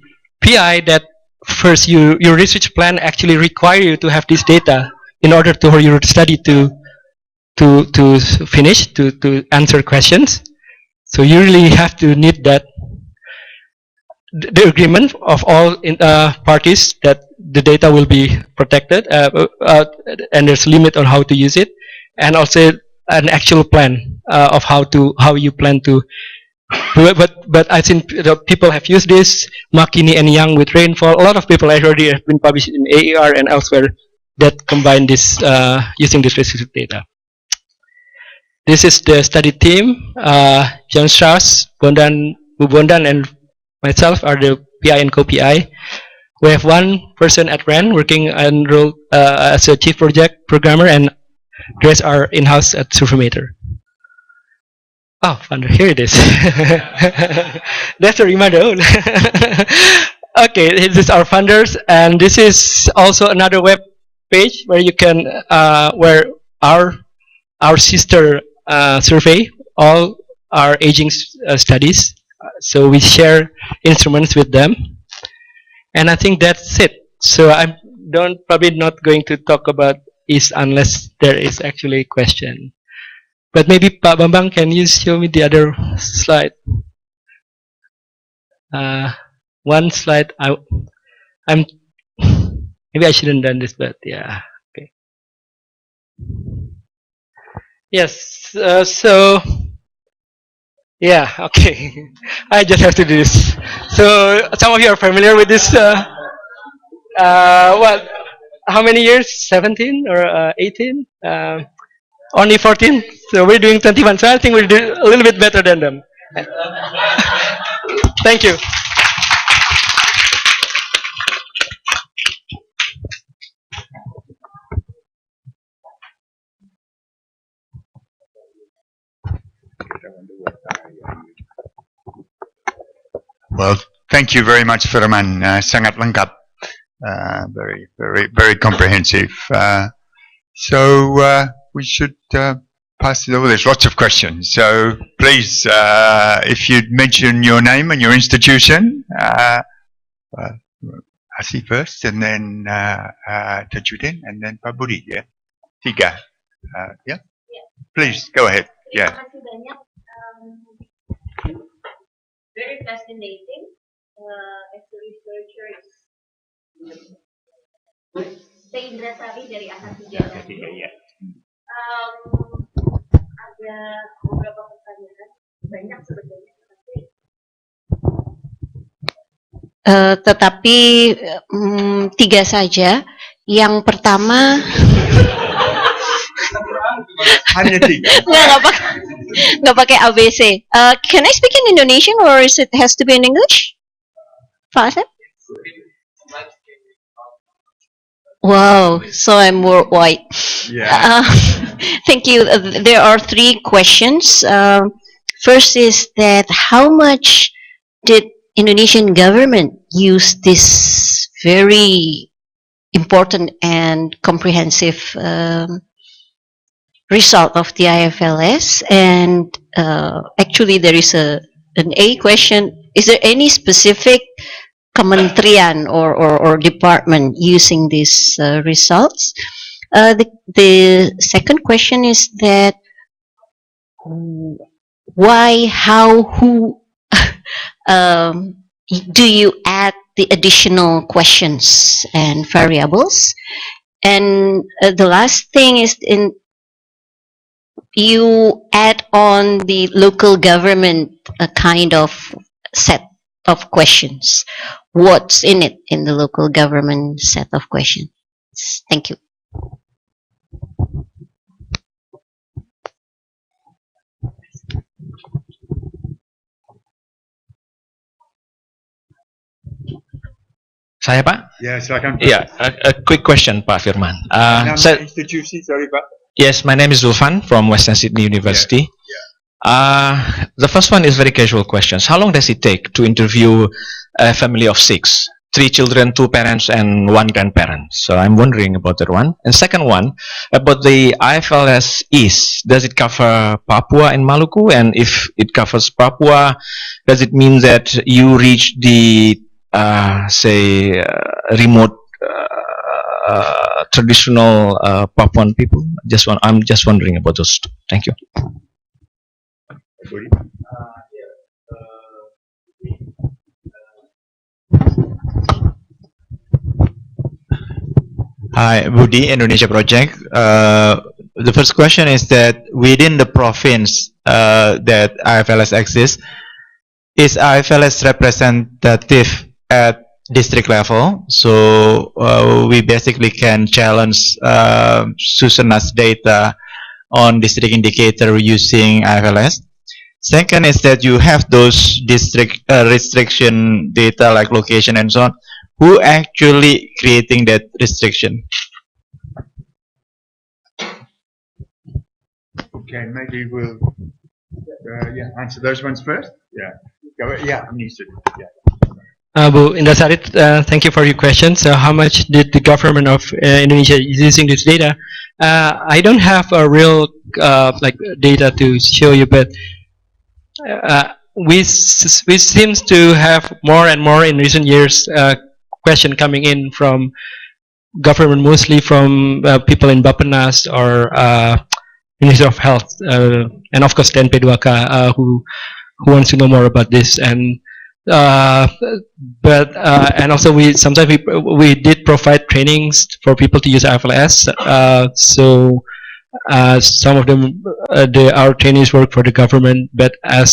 Speaker 2: PI that first your research plan actually require you to have this data in order for your study to finish, to answer questions. So you really have to need that the agreement of all parties that the data will be protected, and there's a limit on how to use it, and also an actual plan of how you plan to do it. But I think people have used this, Makini and Young with rainfall. A lot of people already have been published in AER and elsewhere that combine this using this restricted data. This is the study team. John Strauss, Bondan, Bondan, and myself are the PI and co-PI. We have one person at RAN working and role as a chief project programmer, and the rest are in-house at SurveyMETER. Oh, funder, here it is. That's a reminder. Okay, this is our funders, and this is also another web page where you can where our sister survey all our aging studies. So we share instruments with them, and I think that's it. So I'm probably not going to talk about is unless there is actually a question. But maybe Pak Bambang, can you show me the other slide? One slide. I'm maybe I shouldn't done this, but yeah. Okay. Yes. So yeah. Okay. I just have to do this. So some of you are familiar with this. What? How many years? 17 or 18? Only 14. So we're doing 21. So I think we'll do a little bit better than them. Thank you.
Speaker 1: Well, thank you very much, Firman. Sangat lengkap. Very comprehensive. So we should pass it over. There's lots of questions. So please, if you'd mention your name and your institution, Asi first, and then Tajuddin, and then Pak Budi. Yeah, tiga. Yeah. Please go ahead. Yeah.
Speaker 3: Very fascinating. As a researcher, Indra Sari dari Asasujana. Ada beberapa pertanyaan, banyak sebetulnya, tapi
Speaker 4: tetapi 3 saja. Yang pertama,
Speaker 1: Hanya 3.
Speaker 4: nggak pakai ABC. Can I speak in Indonesian or is it has to be in English? Pak Asep? Wow, so I'm worldwide.
Speaker 1: Yeah.
Speaker 4: Thank you. There are 3 questions. First is that how much did Indonesian government use this very important and comprehensive result of the IFLS? And actually there is an A question. Is there any specific kementerian or department using these results? The second question is that why, how, who do you add the additional questions and variables? And the last thing is you add on the local government kind of set of questions. What's in it in the local government set of questions? Thank you.
Speaker 5: Saya Pak?
Speaker 1: Ya, silakan.
Speaker 5: Yeah, a quick question Pak Firman.
Speaker 1: Nama institusi, sorry Pak.
Speaker 5: Yes, my name is Zulfan from Western Sydney University. The first one is very casual questions. How long does it take to interview a family of 6? 3 children, 2 parents, and 1 grandparent. So I'm wondering about that one. And second one, about the IFLS East. Does it cover Papua and Maluku? And if it covers Papua, does it mean that you reach the remote traditional Papuan people? I'm just wondering about those two. Thank you.
Speaker 6: Hi, Budi, Indonesia Project. The first question is that within the province that IFLS exists, is IFLS representative at district level? So we basically can challenge Susanna's data on district indicator using IFLS. Second is that you have those district restriction data like location and so on. Who actually creating that restriction?
Speaker 1: Okay, maybe we'll answer those ones first. Yeah. Yeah, understood. Yeah.
Speaker 2: Bu Indasarit, thank you for your question. So how much did the government of Indonesia is using this data? I don't have a real data to show you, but we seems to have more and more in recent years question coming in from government, mostly from people in Bappenas or Ministry of Health, and of course TNP2K, who wants to know more about this. And and also sometimes we did provide trainings for people to use IFLS. So some of them our trainees work for the government, but I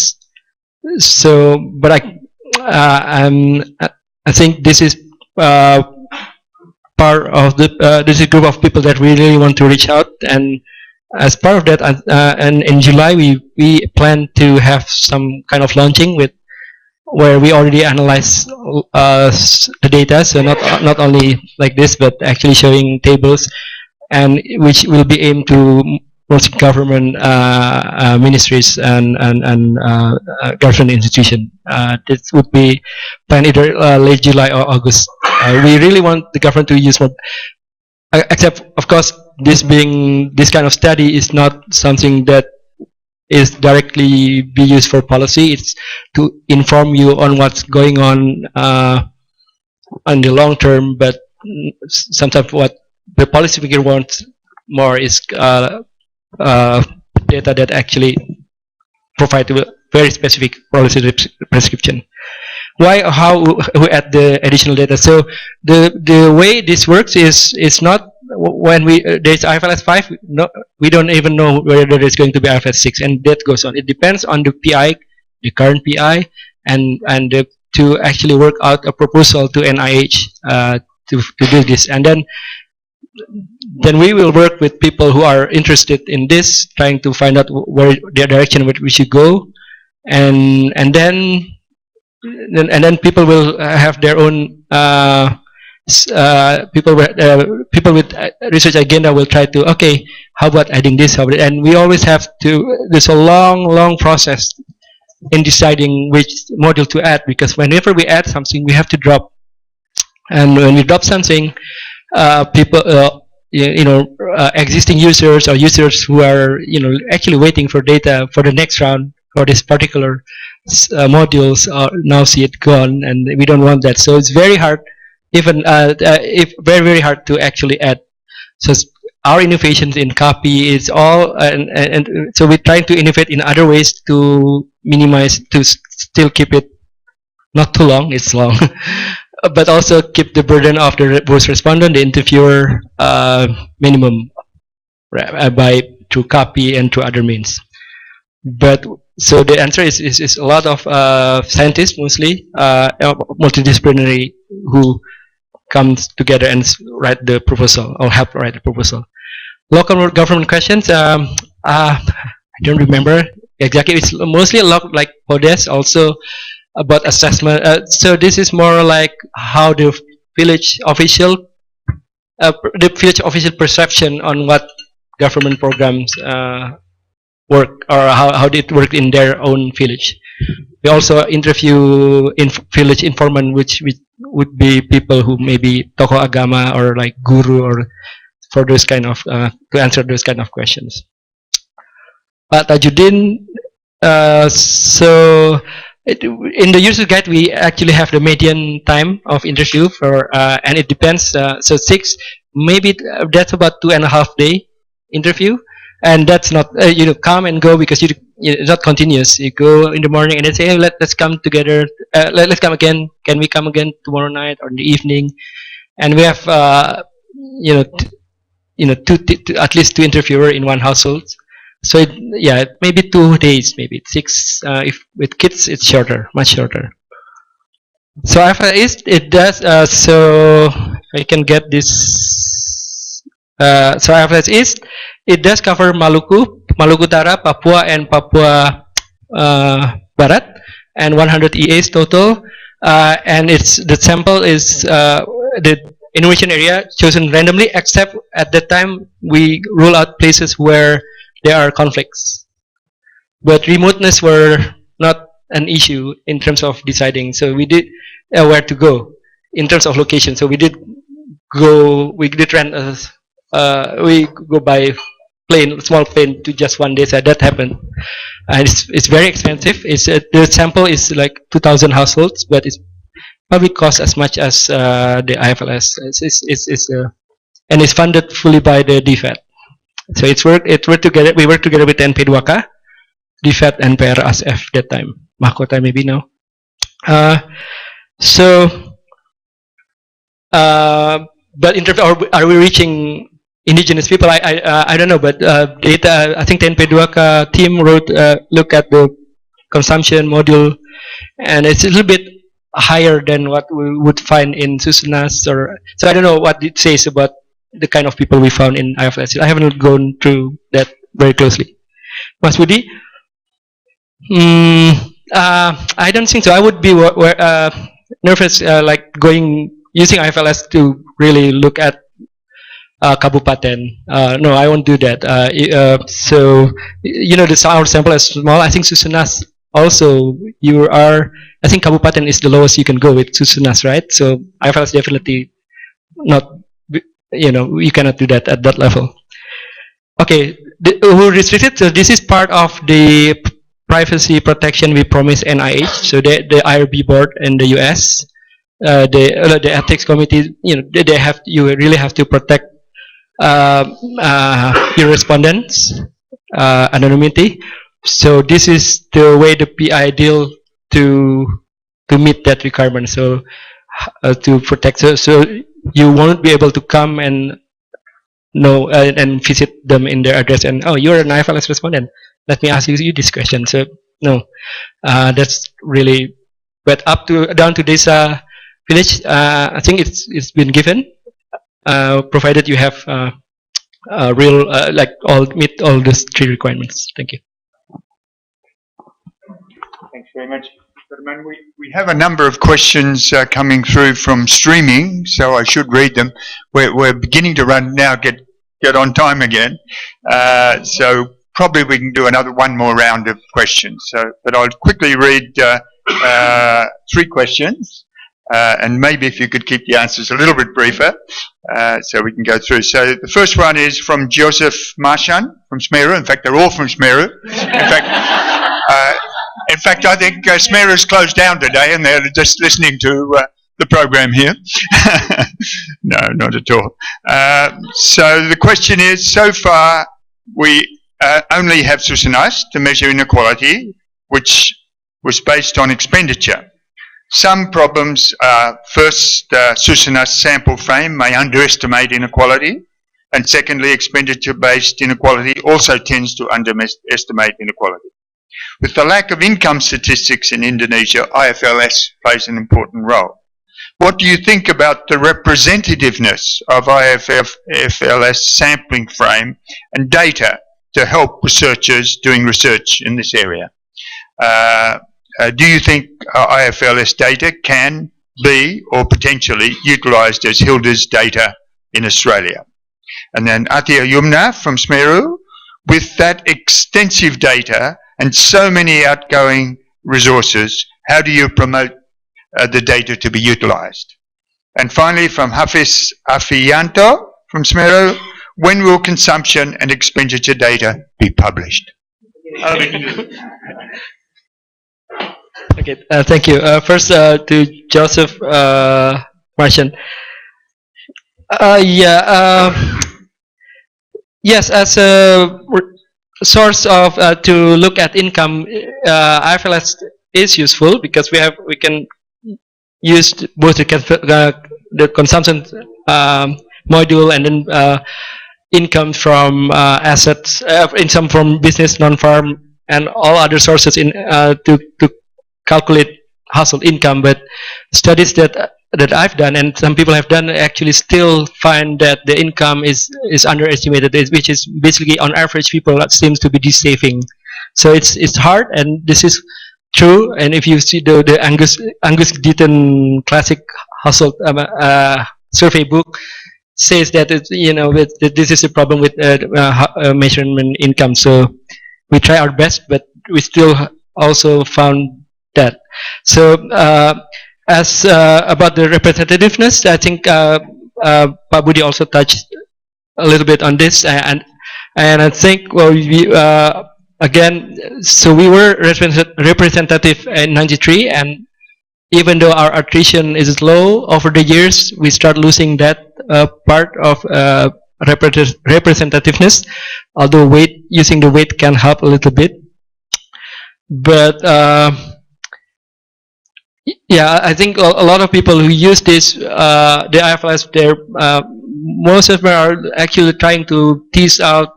Speaker 2: think this is part of this is a group of people that we really want to reach out, and as part of that, and in July we plan to have some kind of launching where we already analyze the data, so not only like this, but actually showing tables, and which will be aimed to most government ministries and government institution. This would be planned either late July or August. We really want the government to use more, except of course this kind of study is not something that is directly be used for policy. It's to inform you on what's going on the long term, but sometimes what the policy figure wants more is data that actually provide a very specific policy prescription. Why, how, who add the additional data? So the way this works is not when there's IFLS 5, we don't even know whether there is going to be IFLS 6, and that goes on. It depends on the PI, the current PI, and the to actually work out a proposal to NIH to do this, and then we will work with people who are interested in this, trying to find out where the direction where we should go, and then people will have their own people with research agenda will try to, okay, how about adding this, and we always have to, there's a long process in deciding which module to add, because whenever we add something we have to drop, and when we drop something, people existing users or users who are actually waiting for data for the next round for this particular modules now see it gone, and we don't want that. So it's very hard, even if very hard to actually add. So our innovations in copy is all, and so we're trying to innovate in other ways to minimize, to still keep it not too long, it's long, but also keep the burden of the voice respondent, the interviewer, minimum by through copy and through other means. But so the answer is a lot of scientists, mostly multidisciplinary, who comes together and write the proposal or help write the proposal. Local government questions, I don't remember exactly. It's mostly a lot like PODES, also about assessment. So this is more like how the village official perception on what government programs work, or how it work in their own village. We also interview village informant, which would be people who maybe tokoh agama or like guru, or for those kind of to answer those kind of questions. But Tajuddin, so in the user guide we actually have the median time of interview for, and it depends. So 6, maybe that's about 2.5 day interview, and that's not come and go, because it's not continuous. You go in the morning and they say, hey, let's come together. Let's come again. Can we come again tomorrow night or in the evening? And we have at least 2 interviewers in one household. So maybe 2 days, maybe 6. If with kids, it's shorter, much shorter. So IFLS East, it does. So I can get this. So IFLS East, it does cover Maluku, Maluku Utara, Papua, and Papua Barat, and 100 EAs total. And the sample is the innovation area chosen randomly, except at that time we rule out places where there are conflicts. But remoteness were not an issue in terms of deciding. So we did where to go in terms of location. So we did rent we go by plane, small plane, to just 1 day. So that happened. And it's very expensive. The sample is like 2,000 households, but it's probably cost as much as the IFLS. And it's funded fully by the DFAT. So it worked together. We worked together with NP2K, DFAT, and PRASF that time. Mahkota maybe now. But in terms of, are we reaching indigenous people? I don't know, but data. I think the NP2K team look at the consumption module, and it's a little bit higher than what we would find in Susunas, or so I don't know what it says about the kind of people we found in IFLS. I haven't gone through that very closely. Mas Budi? I don't think so. I would be nervous like using IFLS to really look at Kabupaten. No, I won't do that. So our sample is small. I think Susunas also, I think Kabupaten is the lowest you can go with Susunas, right? So IFLS definitely not, you cannot do that at that level. Okay, who restricted? So this is part of the privacy protection we promised NIH. So the IRB board in the US, the ethics committee, you really have to protect your respondents' anonymity. So this is the way the PI deal to meet that requirement. So to protect, so you won't be able to come and and visit them in their address and, oh, you're an IFLS respondent, let me ask you this question. So no, that's really but down to this village, I think it's been given, provided you have real meet all these 3 requirements. Thank you.
Speaker 1: Thanks very much. Firman, we have a number of questions coming through from streaming, so I should read them. We're beginning to run now, get on time again. So probably we can do one more round of questions. But I'll quickly read 3 questions, and maybe if you could keep the answers a little bit briefer, so we can go through. So the first one is from Joseph Marshan from SMERU. In fact, they're all from SMERU. In fact, I think SMERU's closed down today, and they're just listening to the program here. No, not at all. So the question is, so far we only have SUSANAS to measure inequality, which was based on expenditure. Some problems are, first, SUSANAS sample frame may underestimate inequality, and secondly, expenditure-based inequality also tends to underestimate inequality. With the lack of income statistics in Indonesia, IFLS plays an important role. What do you think about the representativeness of IFLS sampling frame and data to help researchers doing research in this area? Do you think IFLS data can be or potentially utilised as Hilda's data in Australia? And then Atia Yumna from SMERU, with that extensive data and so many outgoing resources, how do you promote the data to be utilised? And finally, from Hafiz Afianto from SMERU, when will consumption and expenditure data be published?
Speaker 2: Okay, thank you. First, to Joseph Martian. Yes, as a source of to look at income, IFLS is useful because we can use both the consumption module and then income from assets, income from business, non-farm, and all other sources to calculate household income. But studies that I've done and some people have done actually still find that the income is underestimated, which is basically on average people that seems to be de-saving. So it's hard, and this is true. And if you see the Angus Deaton classic household survey book says that this is a problem with measurement income. So we try our best, but we still also found that. So as about the representativeness, I think Pak Budi also touched a little bit on this, and I think again, so we were representative in '93, and even though our attrition is low over the years, we start losing that part of representativeness. Although using the weight can help a little bit, but yeah, I think a lot of people who use this, the IFLS, most of them are actually trying to tease out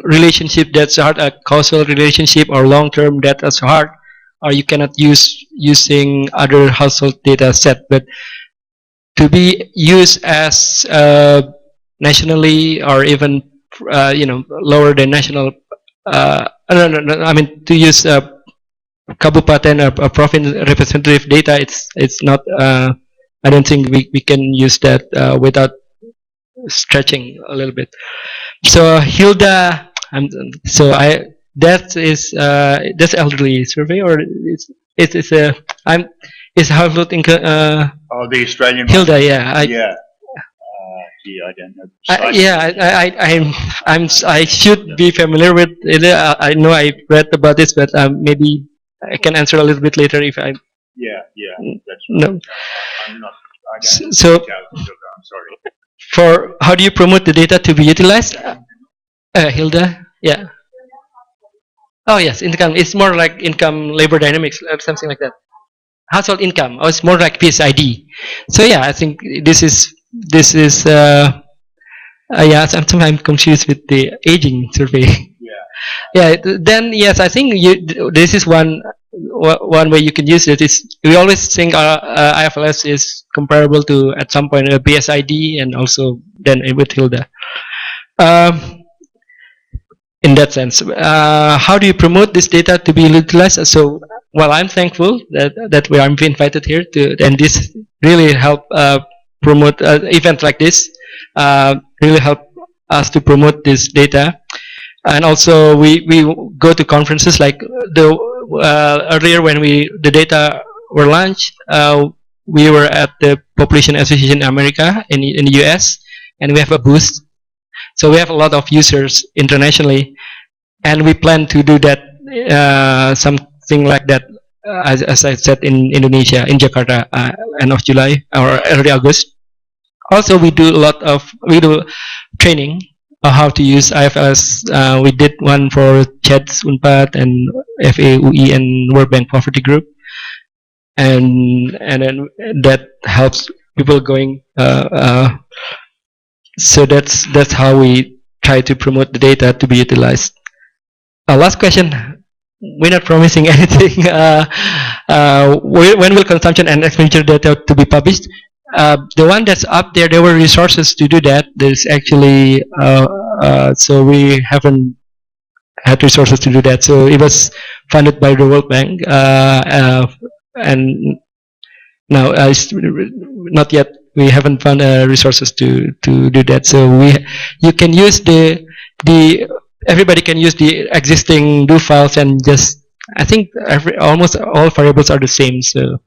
Speaker 2: relationship that's hard, a causal relationship or long-term that's hard, or you cannot use using other household data set. But to be used as nationally or even lower than national, I mean to use Kabupaten or province representative data, it's not. I don't think we can use that without stretching a little bit. So Hilda, that's elderly survey, or it's household income.
Speaker 1: The Australian
Speaker 2: Hilda,
Speaker 1: one.
Speaker 2: yeah.
Speaker 1: Gee, I don't know.
Speaker 2: I should be familiar with it. I know I read about this, but maybe I can answer a little bit later if I.
Speaker 1: Yeah, that's right.
Speaker 2: No.
Speaker 1: I'm not.
Speaker 2: So,
Speaker 1: I'm sorry.
Speaker 2: For how do you promote the data to be utilized? Hilda, yeah. Oh yes, income. It's more like income labor dynamics or something like that. Household income. Oh, it's more like PSID. So yeah, I think this is. Yeah, sometimes I'm confused with the aging survey. Yeah. Then yes, I think this is one one way you can use it is we always think IFLS is comparable to at some point a BSID and also then with Hilda. In that sense, how do you promote this data to be utilized? So, well, I'm thankful that we are invited here to, and this really help promote events like this. Really help us to promote this data, and also we go to conferences like the earlier when the data were launched. We were at the Population Association in America in the US, and we have a booth. So we have a lot of users internationally, and we plan to do that something like that as I said in Indonesia, in Jakarta, end of July or early August. Also, we do training on how to use IFLS. We did one for CHEDS, UNPAD, and FAUE and World Bank Poverty Group, and then that helps people going. So that's how we try to promote the data to be utilized. Last question. We're not promising anything. When will consumption and expenditure data to be published? The one that's up there, there were resources to do that. There's actually, so we haven't had resources to do that. So it was funded by the World Bank, and now not yet. We haven't found resources to do that. So you can use everybody can use the existing do files and just, I think almost all variables are the same. So.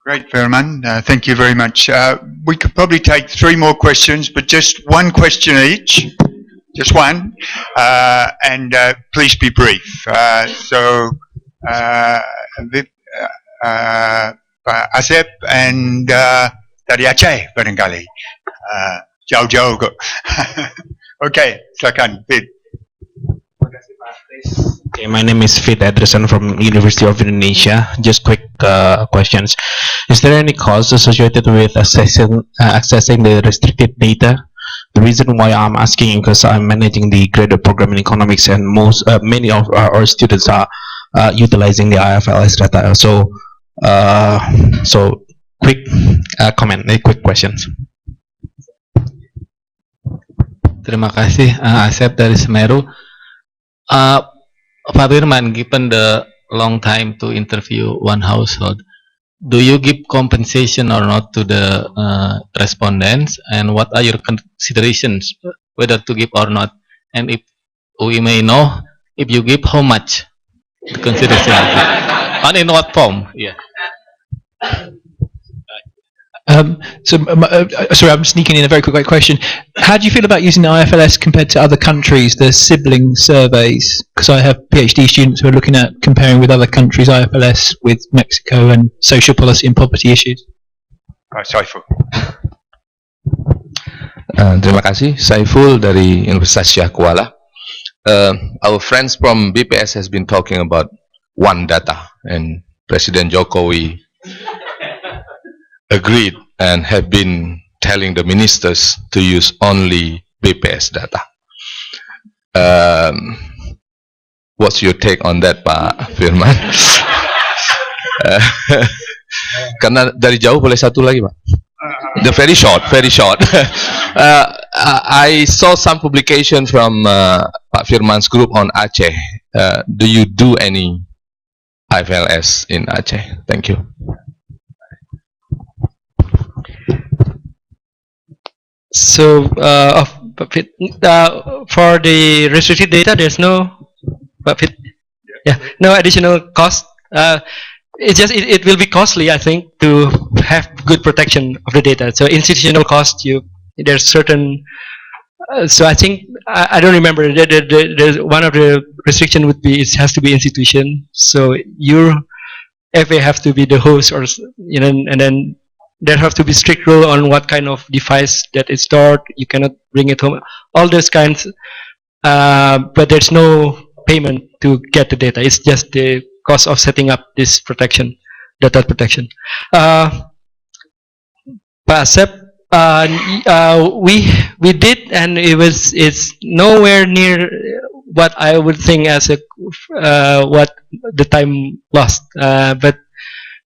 Speaker 1: Great, Firman. Thank you very much. We could probably take 3 more questions, but just one question each. Just one. And please be brief. Pak Asep and dari Aceh barangkali. Jauh-jauh kok. Okay, silakan, Fit.
Speaker 7: Okay, my name is Fit Edrison from University of Indonesia. Just quick questions. Is there any cost associated with accessing the restricted data? The reason why I'm asking because I'm managing the graduate program in economics, and many of our students are utilizing the IFLS data. So quick comment, quick questions.
Speaker 6: Terima kasih, Asep dari SMERU. Pak Firman, given the long time to interview one household, do you give compensation or not to the respondents, and what are your considerations whether to give or not? And if we may know, if you give, how much the consideration? And in what form? Yeah.
Speaker 8: Sorry, I'm sneaking in a very quick question. How do you feel about using the IFLS compared to other countries, the sibling surveys? Because I have PhD students who are looking at comparing with other countries' IFLS with Mexico and social policy and poverty issues.
Speaker 1: Saiful.
Speaker 9: Terima kasih, Saiful dari Universitas Syah Kuala. Our friends from BPS has been talking about one data, and President Jokowi agreed and have been telling the ministers to use only BPS data. What's your take on that, Pak Firman? Karena dari jauh boleh satu lagi, Pak. The very short, very short. I saw some publication from Pak Firman's group on Aceh. Do you do any IFLS in Aceh? Thank you.
Speaker 2: So for the restricted data, there's no additional cost. It will be costly, I think, to have good protection of the data. So institutional cost, there's certain. So I think I don't remember. There's one of the restriction would be it has to be institution. So your FA have to be the host, or and then there have to be strict rule on what kind of device that is stored. You cannot bring it home. All those kinds, but there's no payment to get the data. It's just the cost of setting up this protection, data protection. Pak Asep, we did, and it's nowhere near what I would think as a what the time lost. But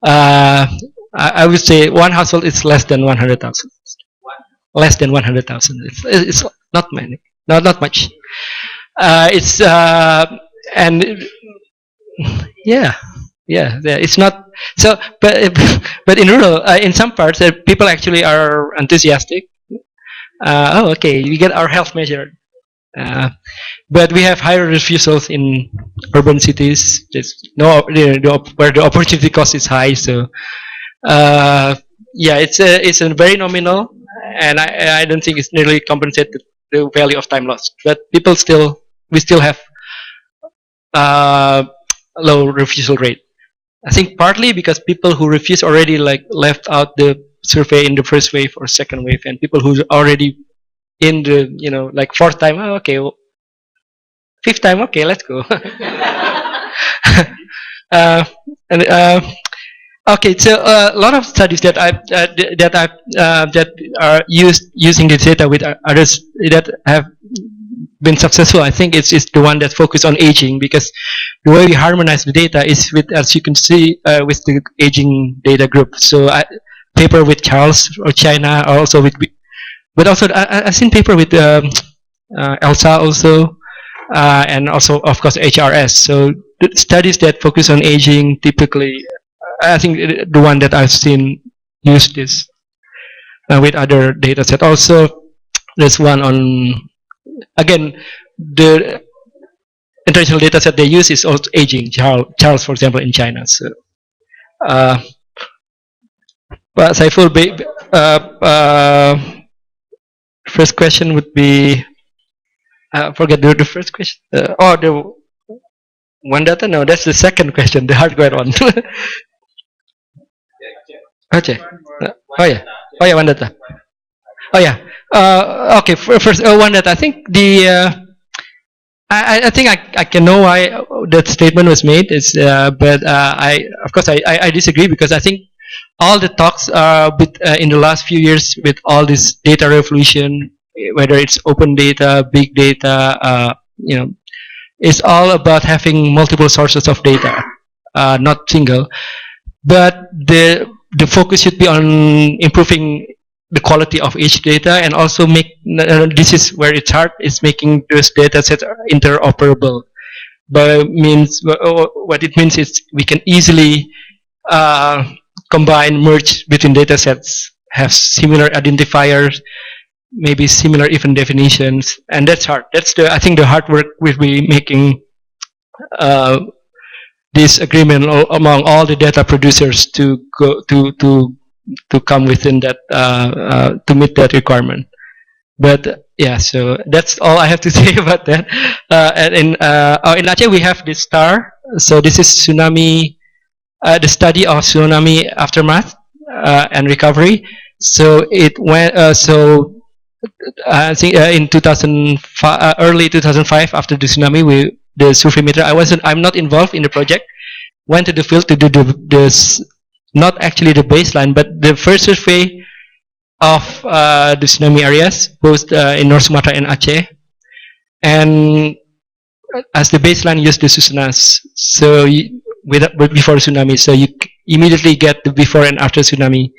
Speaker 2: I would say one household is less than 100,000. Less than 100,000. It's not many. Not much. It's and yeah. It's not so. But in rural, in some parts, people actually are enthusiastic. Oh, okay, we get our health measured. But we have higher refusals in urban cities. There's where the opportunity cost is high. So yeah, it's a very nominal, and I don't think it's nearly compensated the value of time lost. But we still have low refusal rate. I think partly because people who refuse already left out the survey in the first wave or second wave, and people who already in the fourth time, oh, okay, well, fifth time, okay, let's go. Okay, so a lot of studies that are using this data with others that have been successful, I think it's the one that focus on aging, because the way we harmonize the data is with, as you can see, with the aging data group. So paper with Charles or China, also with, but also I've seen paper with Elsa also, and also of course HRS. So the studies that focus on aging typically, I think the one that I've seen use this with other data set. Also, there's one on, again, the international data set they use is also aging. Charles, for example, in China. So, but Saiful, first question would be, forget the first question. The one data? No, that's the second question, the hardware one. Okay. Oh yeah, one data. Oh yeah. Okay. First, one data. I think I think I can know why that statement was made. It's but of course I disagree, because I think all the talks in the last few years with all this data revolution, whether it's open data, big data, it's all about having multiple sources of data, not single. But the focus should be on improving the quality of each data, and also make, this is where it's hard, is making those data sets interoperable. But what it means is we can easily merge between data sets, have similar identifiers, maybe similar even definitions, and that's hard. That's I think the hard work we'll be making this agreement among all the data producers to go to come within that to meet that requirement. But yeah, so that's all I have to say about that. And in Aceh we have this STAR. So this is tsunami, the study of tsunami aftermath and recovery. So it went. I think in 2005, early 2005, after the tsunami, the SurveyMETER. I'm not involved in the project. Went to the field to do this, not actually the baseline, but the first survey of the tsunami areas, both in North Sumatra and Aceh. And as the baseline, use the Susunas. So before tsunami, so you immediately get the before and after tsunami.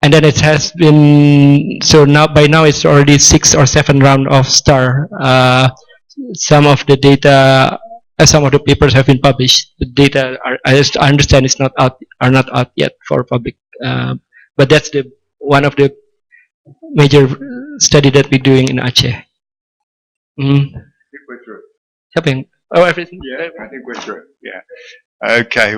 Speaker 2: And then it has been, so by now it's already 6 or 7 round of STAR. Some of the data, some of the papers have been published. The data I understand are not out yet for public. But that's one of the major study that we're doing in Aceh.
Speaker 1: I think we're through.
Speaker 2: Oh, everything.
Speaker 1: Yeah, I think we're through. Yeah. Okay.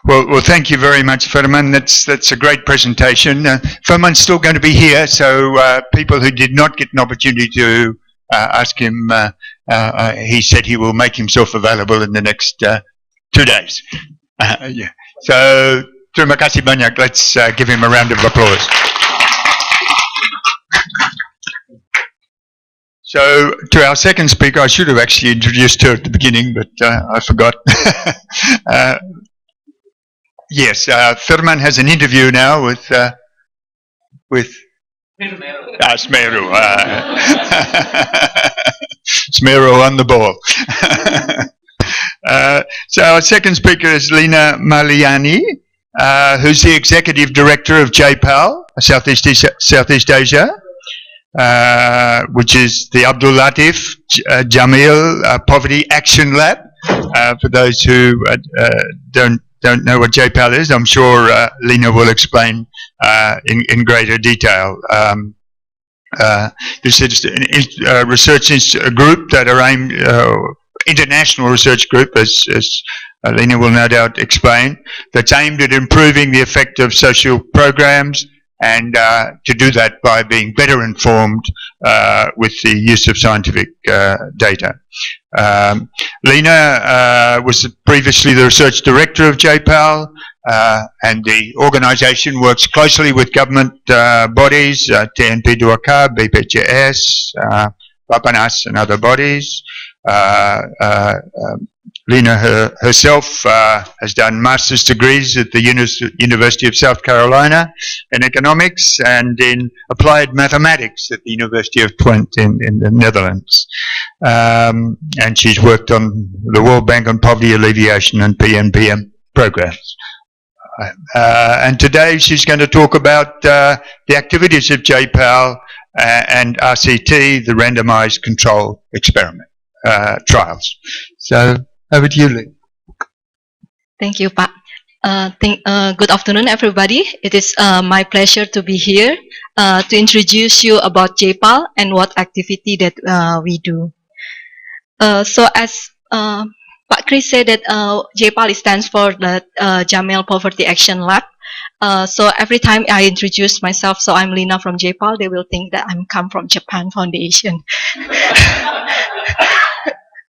Speaker 1: Well, thank you very much, Firman. That's a great presentation. Firman's still going to be here, so people who did not get an opportunity to ask him, he said he will make himself available in the next 2 days. Yeah. So, terima kasih banyak. Let's give him a round of applause. So, to our second speaker, I should have actually introduced her at the beginning, but I forgot. Yes, Firman has an interview now with SMERU. SMERU on the ball. So our second speaker is Lina Marliani, who's the Executive Director of JPAL, Southeast Asia, which is the Abdul Latif Jamil Poverty Action Lab. For those who don't know what JPAL is, I'm sure Lina will explain in greater detail. This is a research group that are aimed, international research group, as Lina will no doubt explain, that's aimed at improving the effect of social programs, and to do that by being better informed with the use of scientific data. Lina was previously the research director of JPAL, and the organisation works closely with government bodies, TNP 2K, BPJS, Bapanas and other bodies. Lina herself has done master's degrees at the University of South Carolina in economics and in applied mathematics at the University of Twente in the Netherlands. And she's worked on the World Bank on poverty alleviation and PNPM programs. And today she's going to talk about the activities of JPAL and RCT, the randomized control experiment trials. So over to you, Lina.
Speaker 10: Thank you, Pak. Good afternoon, everybody. It is my pleasure to be here to introduce you about JPAL and what activity that we do. So as Pak Chris said that JPAL stands for the Jamil Poverty Action Lab. So every time I introduce myself, so I'm Lina from JPAL, they will think that I'm come from Japan Foundation.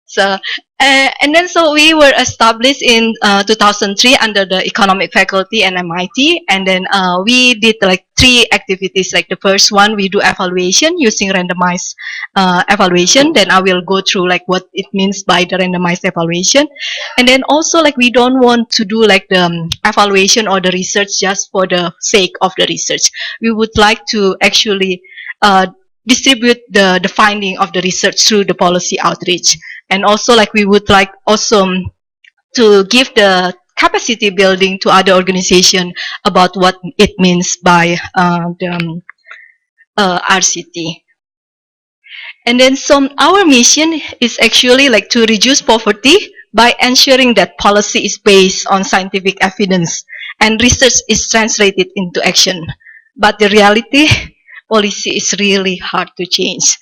Speaker 10: So, and then so we were established in 2003 under the economic faculty and MIT, and then we did like 3 activities. Like the first one, we do evaluation using randomized evaluation. Then I will go through like what it means by the randomized evaluation, and then also like we don't want to do like the evaluation or the research just for the sake of the research. We would like to actually distribute the finding of the research through the policy outreach. And also like we would like also to give the capacity building to other organizations about what it means by the RCT. And then our mission is actually like to reduce poverty by ensuring that policy is based on scientific evidence and research is translated into action. But the reality, policy is really hard to change.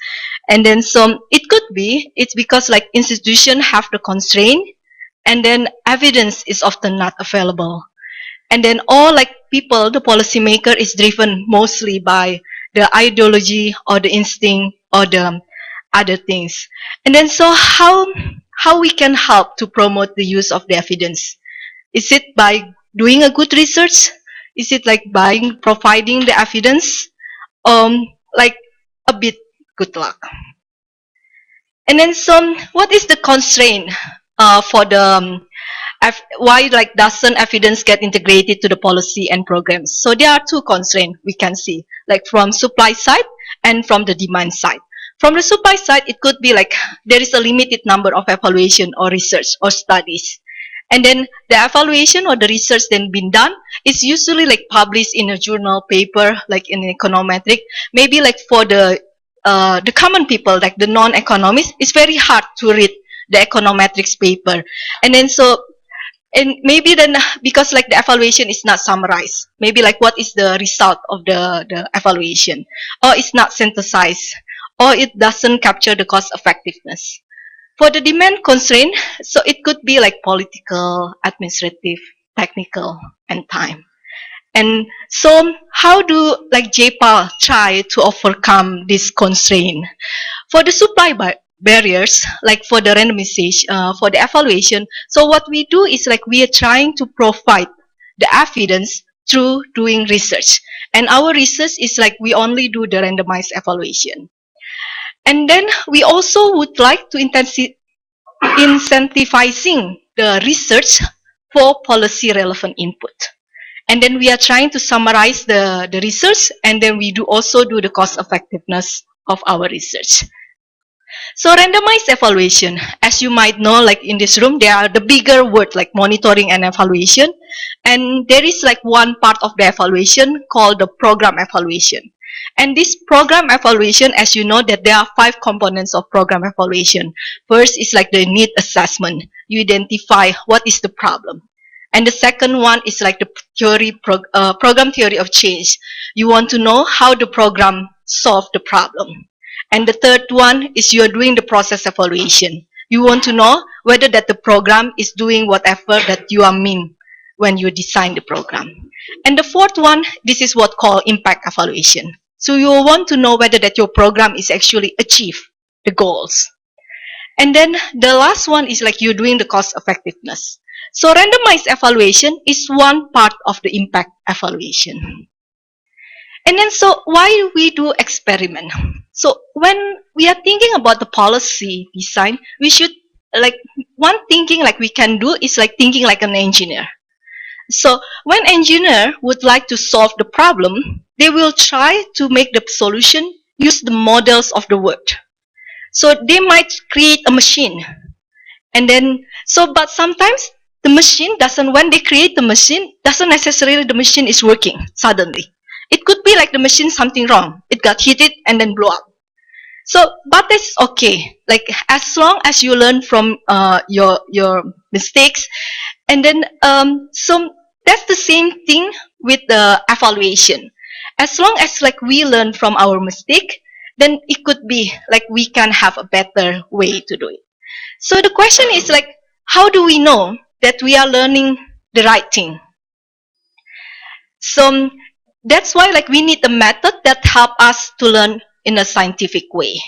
Speaker 10: And then it could be, it's because like institutions have the constraint, and then evidence is often not available. And then all like people, the policymaker is driven mostly by the ideology or the instinct or the other things. And then how we can help to promote the use of the evidence? Is it by doing a good research? Is it like by providing the evidence? Like a bit good luck. And then what is the constraint for the why like doesn't evidence get integrated to the policy and programs? So there are 2 constraints we can see, like from supply side and from the demand side. From the supply side, it could be like there is a limited number of evaluation or research or studies. And then the evaluation or the research then been done is usually like published in a journal paper, like in econometric. Maybe like for the common people, like the non-economists, it's very hard to read the econometrics paper. And then and maybe then because like the evaluation is not summarized, maybe like what is the result of the evaluation, or it's not synthesized, or it doesn't capture the cost effectiveness. For the demand constraint, so it could be like political, administrative, technical, and time. And so how do like JPAL try to overcome this constraint? For the supply barriers, like for the randomization, for the evaluation, so what we do is like we are trying to provide the evidence through doing research. And our research is like we only do the randomized evaluation. And then we also would like to incentivizing the research for policy relevant input. And then we are trying to summarize the research, and then we also do the cost effectiveness of our research. So randomized evaluation, as you might know, like in this room, there are the bigger words like monitoring and evaluation. And there is like one part of the evaluation called the program evaluation. And this program evaluation, as you know, that there are 5 components of program evaluation. First is like the need assessment. You identify what is the problem. And the second one is like the program theory of change. You want to know how the program solved the problem. And the third one is you are doing the process evaluation. You want to know whether that the program is doing whatever that you are mean when you design the program. And the fourth one, this is what called impact evaluation. So you want to know whether that your program is actually achieve the goals. And then the last one is like you're doing the cost effectiveness. So randomized evaluation is one part of the impact evaluation. And then so why we do experiment? So when we are thinking about the policy design, we should like one thinking like we can do is like thinking like an engineer. So when engineer would like to solve the problem, they will try to make the solution use the models of the world. So they might create a machine. And then so but sometimes the machine doesn't, when they create the machine, doesn't necessarily the machine is working suddenly. It could be like the machine something wrong. It got heated and then blew up. So, but that's okay. Like as long as you learn from your mistakes, and then so that's the same thing with the evaluation. As long as like we learn from our mistake, then it could be like we can have a better way to do it. So the question is like, how do we know that we are learning the right thing? So that's why like we need a method that help us to learn in a scientific way.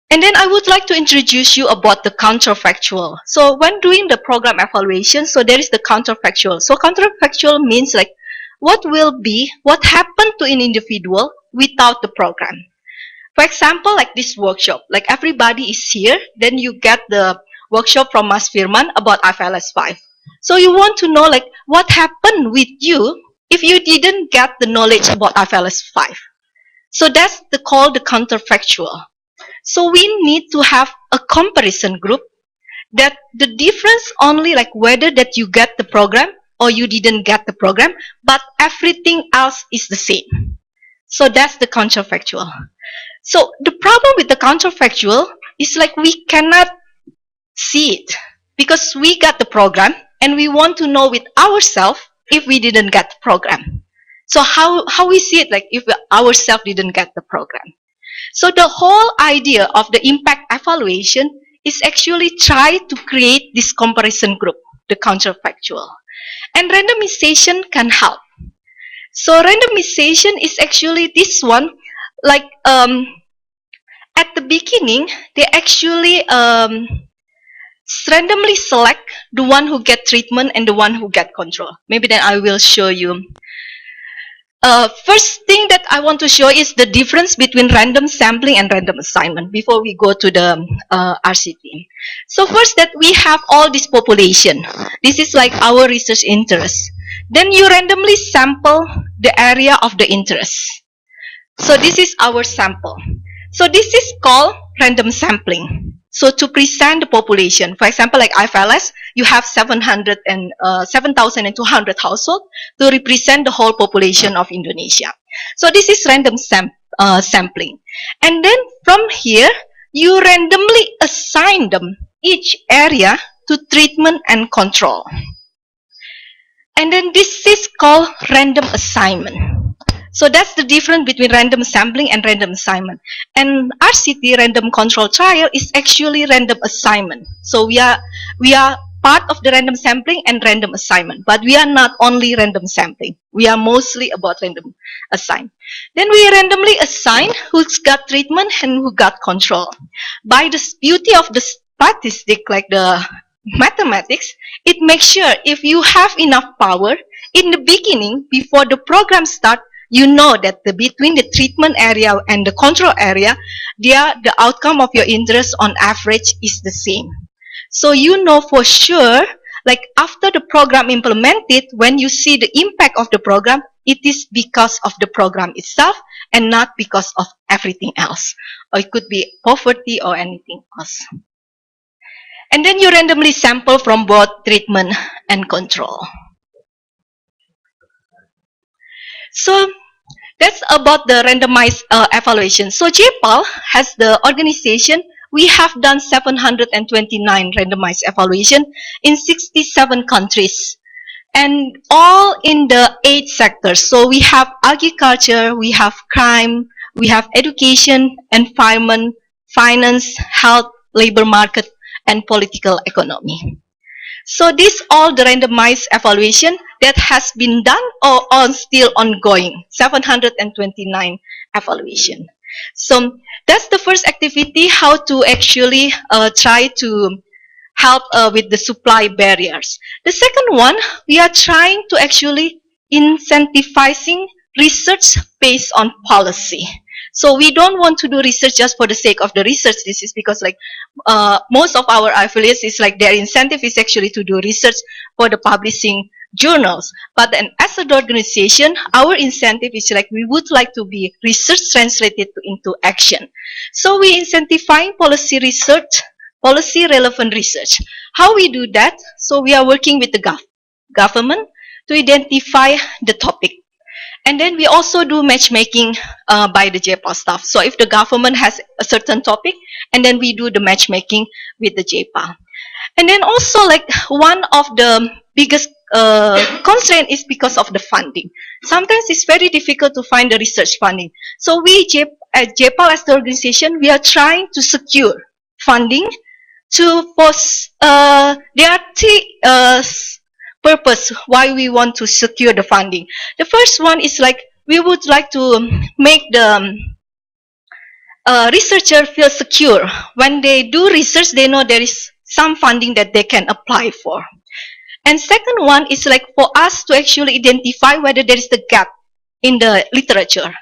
Speaker 10: And then I would like to introduce you about the counterfactual. So when doing the program evaluation, so there is the counterfactual. So counterfactual means like what happened to an individual without the program. For example, like this workshop, like everybody is here, then you get the workshop from Mas Firman about IFLS 5. So you want to know like what happened with you if you didn't get the knowledge about IFLS 5. So that's called the counterfactual. So we need to have a comparison group that the difference only like whether that you get the program or you didn't get the program, but everything else is the same. So that's the counterfactual. So the problem with the counterfactual is like we cannot see it because we got the program and we want to know with ourselves if we didn't get the program. So how we see it like if we ourselves didn't get the program. So the whole idea of the impact evaluation is actually try to create this comparison group, the counterfactual. And randomization can help. So randomization is actually this one, like at the beginning, they actually randomly select the one who get treatment and the one who get control. Maybe then I will show you. First thing that I want to show is the difference between random sampling and random assignment before we go to the RCT. So first that we have all this population. This is like our research interest. Then you randomly sample the area of the interest. So this is our sample. So this is called random sampling. So to present the population, for example, like IFLS, you have 7,200 households to represent the whole population of Indonesia. So this is random sampling. And then from here, you randomly assign them each area to treatment and control. And then this is called random assignment. So that's the difference between random sampling and random assignment. And RCT, random control trial, is actually random assignment. So we are part of the random sampling and random assignment, but we are not only random sampling. We are mostly about random assign. Then we randomly assign who's got treatment and who got control. By the beauty of the statistic, like the mathematics, it makes sure if you have enough power in the beginning, before the program starts, you know that between the treatment area and the control area, the outcome of your interest on average is the same. So you know for sure, like after the program implemented, when you see the impact of the program, it is because of the program itself and not because of everything else. Or it could be poverty or anything else. And then you randomly sample from both treatment and control. So that's about the randomized evaluation. So JPAL has the organization. We have done 729 randomized evaluation in 67 countries, and all in the 8 sectors. So we have agriculture, we have crime, we have education, environment, finance, health, labor market, and political economy. So this all the randomized evaluation that has been done or still ongoing, 729 evaluation. So that's the first activity, how to actually try to help with the supply barriers. The second one, we are trying to actually incentivizing research based on policy. So we don't want to do research just for the sake of the research. This is because like most of our affiliates is like their incentive is actually to do research for the publishing journals. But then as an organization, our incentive is like we would like to be research translated into action. So we incentivize policy research, policy relevant research. How we do that? So we are working with the government to identify the topic. And then we also do matchmaking by the JPAL staff. So if the government has a certain topic, and then we do the matchmaking with the JPAL. And then also like one of the biggest constraint is because of the funding. Sometimes it's very difficult to find the research funding. So we at JPAL as the organization, we are trying to secure funding to post, there are 3 purpose why we want to secure the funding. The first one is like we would like to make the researcher feel secure. When they do research, they know there is some funding that they can apply for. And second one is like for us to actually identify whether there is the gap in the literature.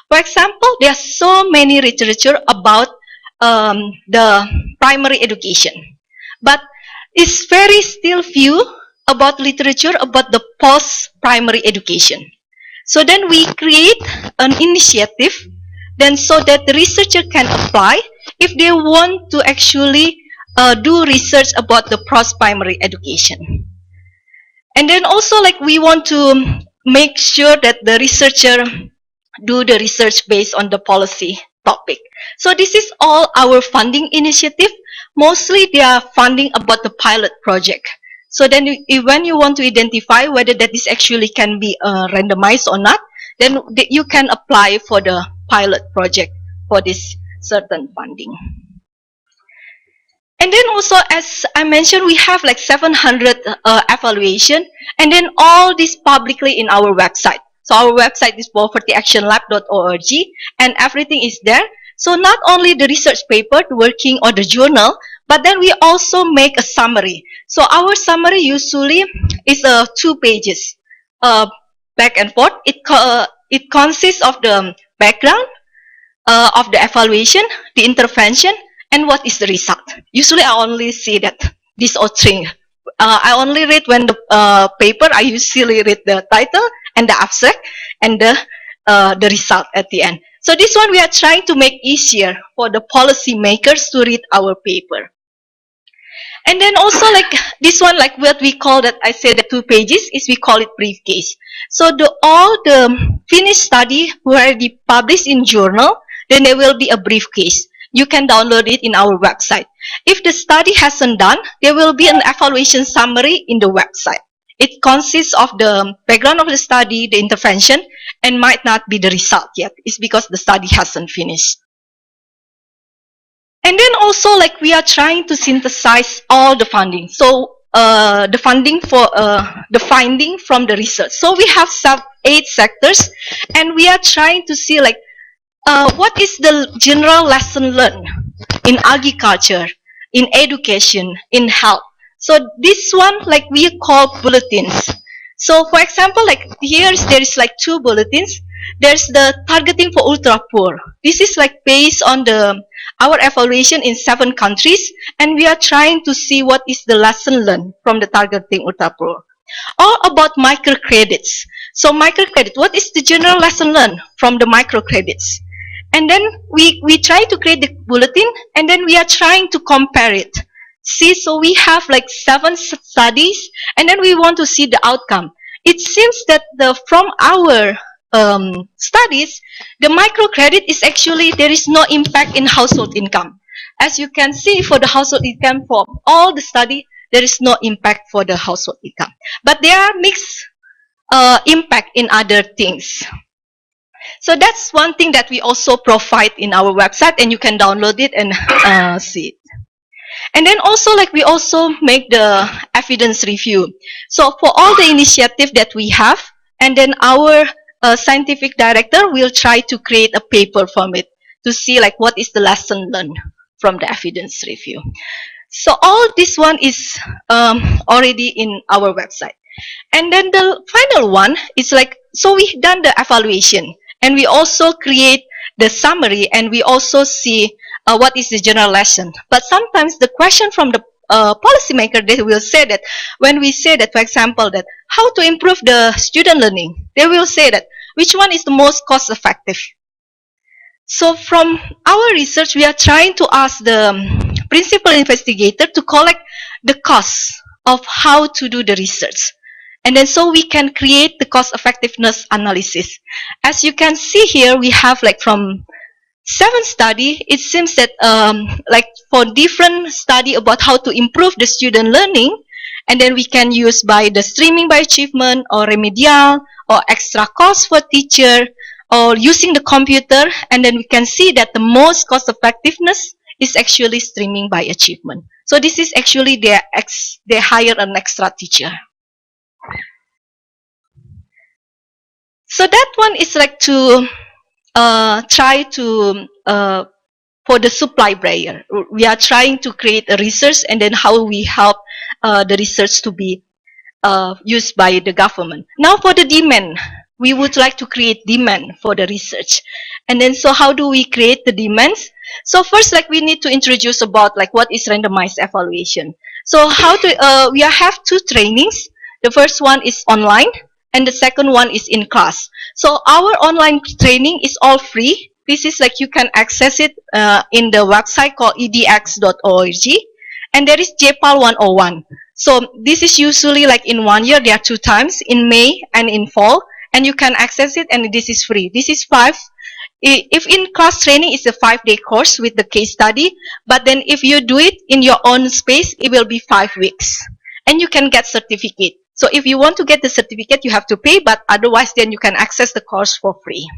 Speaker 10: For example, there are so many literature about the primary education, but it's very still few about literature about the post-primary education. So then we create an initiative then so that the researcher can apply if they want to actually do research about the post-primary education. And then also like we want to make sure that the researcher do the research based on the policy topic. So this is all our funding initiative. Mostly they are funding about the pilot project. So then when you want to identify whether that is actually can be randomized or not, then you can apply for the pilot project for this certain funding. And then also, as I mentioned, we have like 700 evaluation, and then all this publicly in our website. So our website is povertyactionlab.org, and everything is there. So not only the research paper, the working or the journal, but then we also make a summary. So our summary usually is 2 pages, back and forth. It consists of the background of the evaluation, the intervention, and what is the result. Usually I only see that this or string. I only read when the paper, I usually read the title and the abstract and the result at the end. So this one we are trying to make easier for the policy makers to read our paper. And then also like this one, like what we call that, I said the 2 pages is we call it briefcase. So all the finished study who are already published in journal, then there will be a briefcase. You can download it in our website. If the study hasn't done, there will be an evaluation summary in the website. It consists of the background of the study, the intervention, and might not be the result yet. It's because the study hasn't finished. And then also like we are trying to synthesize all the funding. So the funding for the finding from the research. So we have 8 sectors, and we are trying to see like what is the general lesson learned in agriculture, in education, in health. So this one like we call bulletins. So for example, like here there is like 2 bulletins. There's the targeting for ultra poor. This is like based on our evaluation in 7 countries, and we are trying to see what is the lesson learned from the targeting ultra poor. Or about microcredits. So microcredit, what is the general lesson learned from the microcredits? And then we try to create the bulletin, and then we are trying to compare it. See, so we have like 7 studies, and then we want to see the outcome. It seems that from our studies, the microcredit is actually, there is no impact in household income. As you can see, for the household income, for all the study, there is no impact for the household income. But there are mixed impact in other things. So that's one thing that we also provide in our website, and you can download it and see it. And then also, like, we also make the evidence review. So for all the initiative that we have, and then our scientific director will try to create a paper from it to see like what is the lesson learned from the evidence review. So all this one is already in our website. And then the final one is like, so we've done the evaluation, and we also create the summary, and we also see what is the general lesson. But sometimes the question from the policymaker, they will say that, when we say that, for example, that how to improve the student learning, they will say that, which one is the most cost effective? So from our research, we are trying to ask the principal investigator to collect the costs of how to do the research. And then so we can create the cost effectiveness analysis. As you can see here, we have like from 7 study, it seems that like for different study about how to improve the student learning, and then we can use by the streaming by achievement, or remedial, or extra cost for teacher, or using the computer, and then we can see that the most cost effectiveness is actually streaming by achievement. So this is actually they hire an extra teacher. So that one is like to try to for the supply barrier. We are trying to create a research, and then how we help the research to be used by the government. Now for the demand, we would like to create demand for the research. And then so how do we create the demands? So first, like, we need to introduce about like what is randomized evaluation. So how to we have 2 trainings. The first one is online, and the second one is in class. So our online training is all free. This is like you can access it in the website called edx.org, and there is JPAL 101. So this is usually like in 1 year, there are 2 times, in May and in fall, and you can access it, and this is free. This is 5. If in class training, it's a 5-day course with the case study, but then if you do it in your own space, it will be 5 weeks, and you can get certificate. So if you want to get the certificate, you have to pay, but otherwise then you can access the course for free.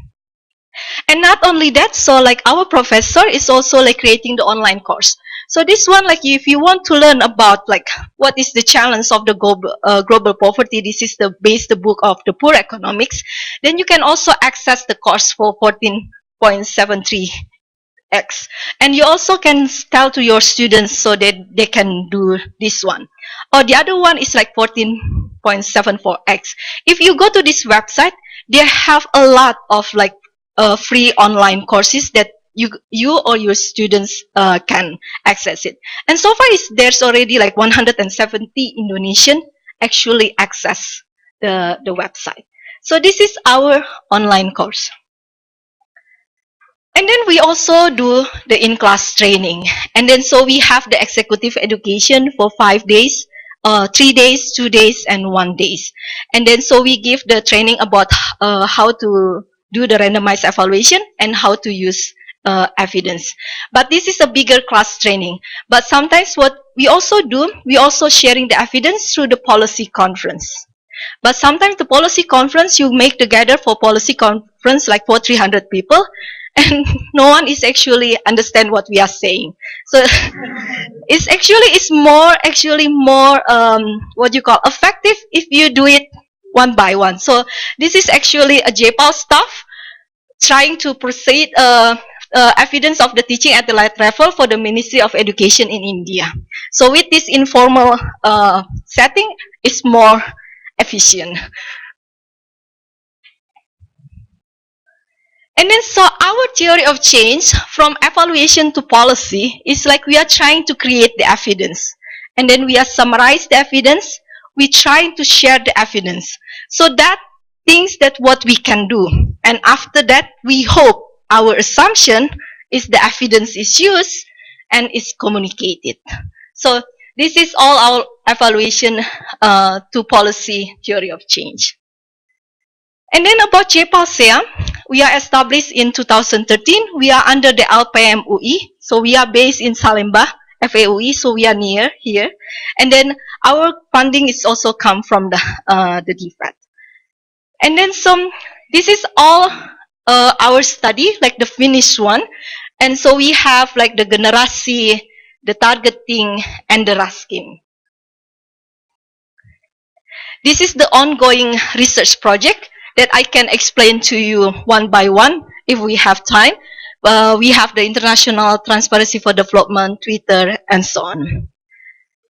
Speaker 10: And not only that, so like our professor is also like creating the online course. So this one, like if you want to learn about like what is the challenge of the global poverty, this is the book of the poor economics, then you can also access the course for 14.73x. And you also can tell to your students so that they can do this one. Or the other one is like 14.74x. If you go to this website, they have a lot of like free online courses that you or your students can access it. And so far, there's already like 170 Indonesian actually access the website. So this is our online course. And then we also do the in-class training. And then so we have the executive education for 5 days, 3 days, 2 days, and 1 day. And then so we give the training about how to do the randomized evaluation and how to use evidence. But this is a bigger class training. But sometimes what we also do, we also sharing the evidence through the policy conference. But sometimes the policy conference, you make together for policy conference like for 300 people, and no one is actually understand what we are saying. So it's more what you call effective if you do it one by one. So this is actually a JPAL staff trying to proceed evidence of the teaching at the light level for the Ministry of Education in India. So with this informal setting, it's more efficient. And then so our theory of change from evaluation to policy is like we are trying to create the evidence. And then we are summarize the evidence. We try to share the evidence. So that things that what we can do. And after that, we hope our assumption is the evidence is used and is communicated. So this is all our evaluation to policy theory of change. And then about JPAL-SEA, we are established in 2013. We are under the LPM UI. So we are based in Salemba, FAUE, so we are near here. And then our funding is also come from the DFAT. And then this is all our study, like the finished one. And so we have like the generasi, the targeting, and the rasking. This is the ongoing research project that I can explain to you one by one if we have time. We have the International Transparency for Development, Twitter, and so on.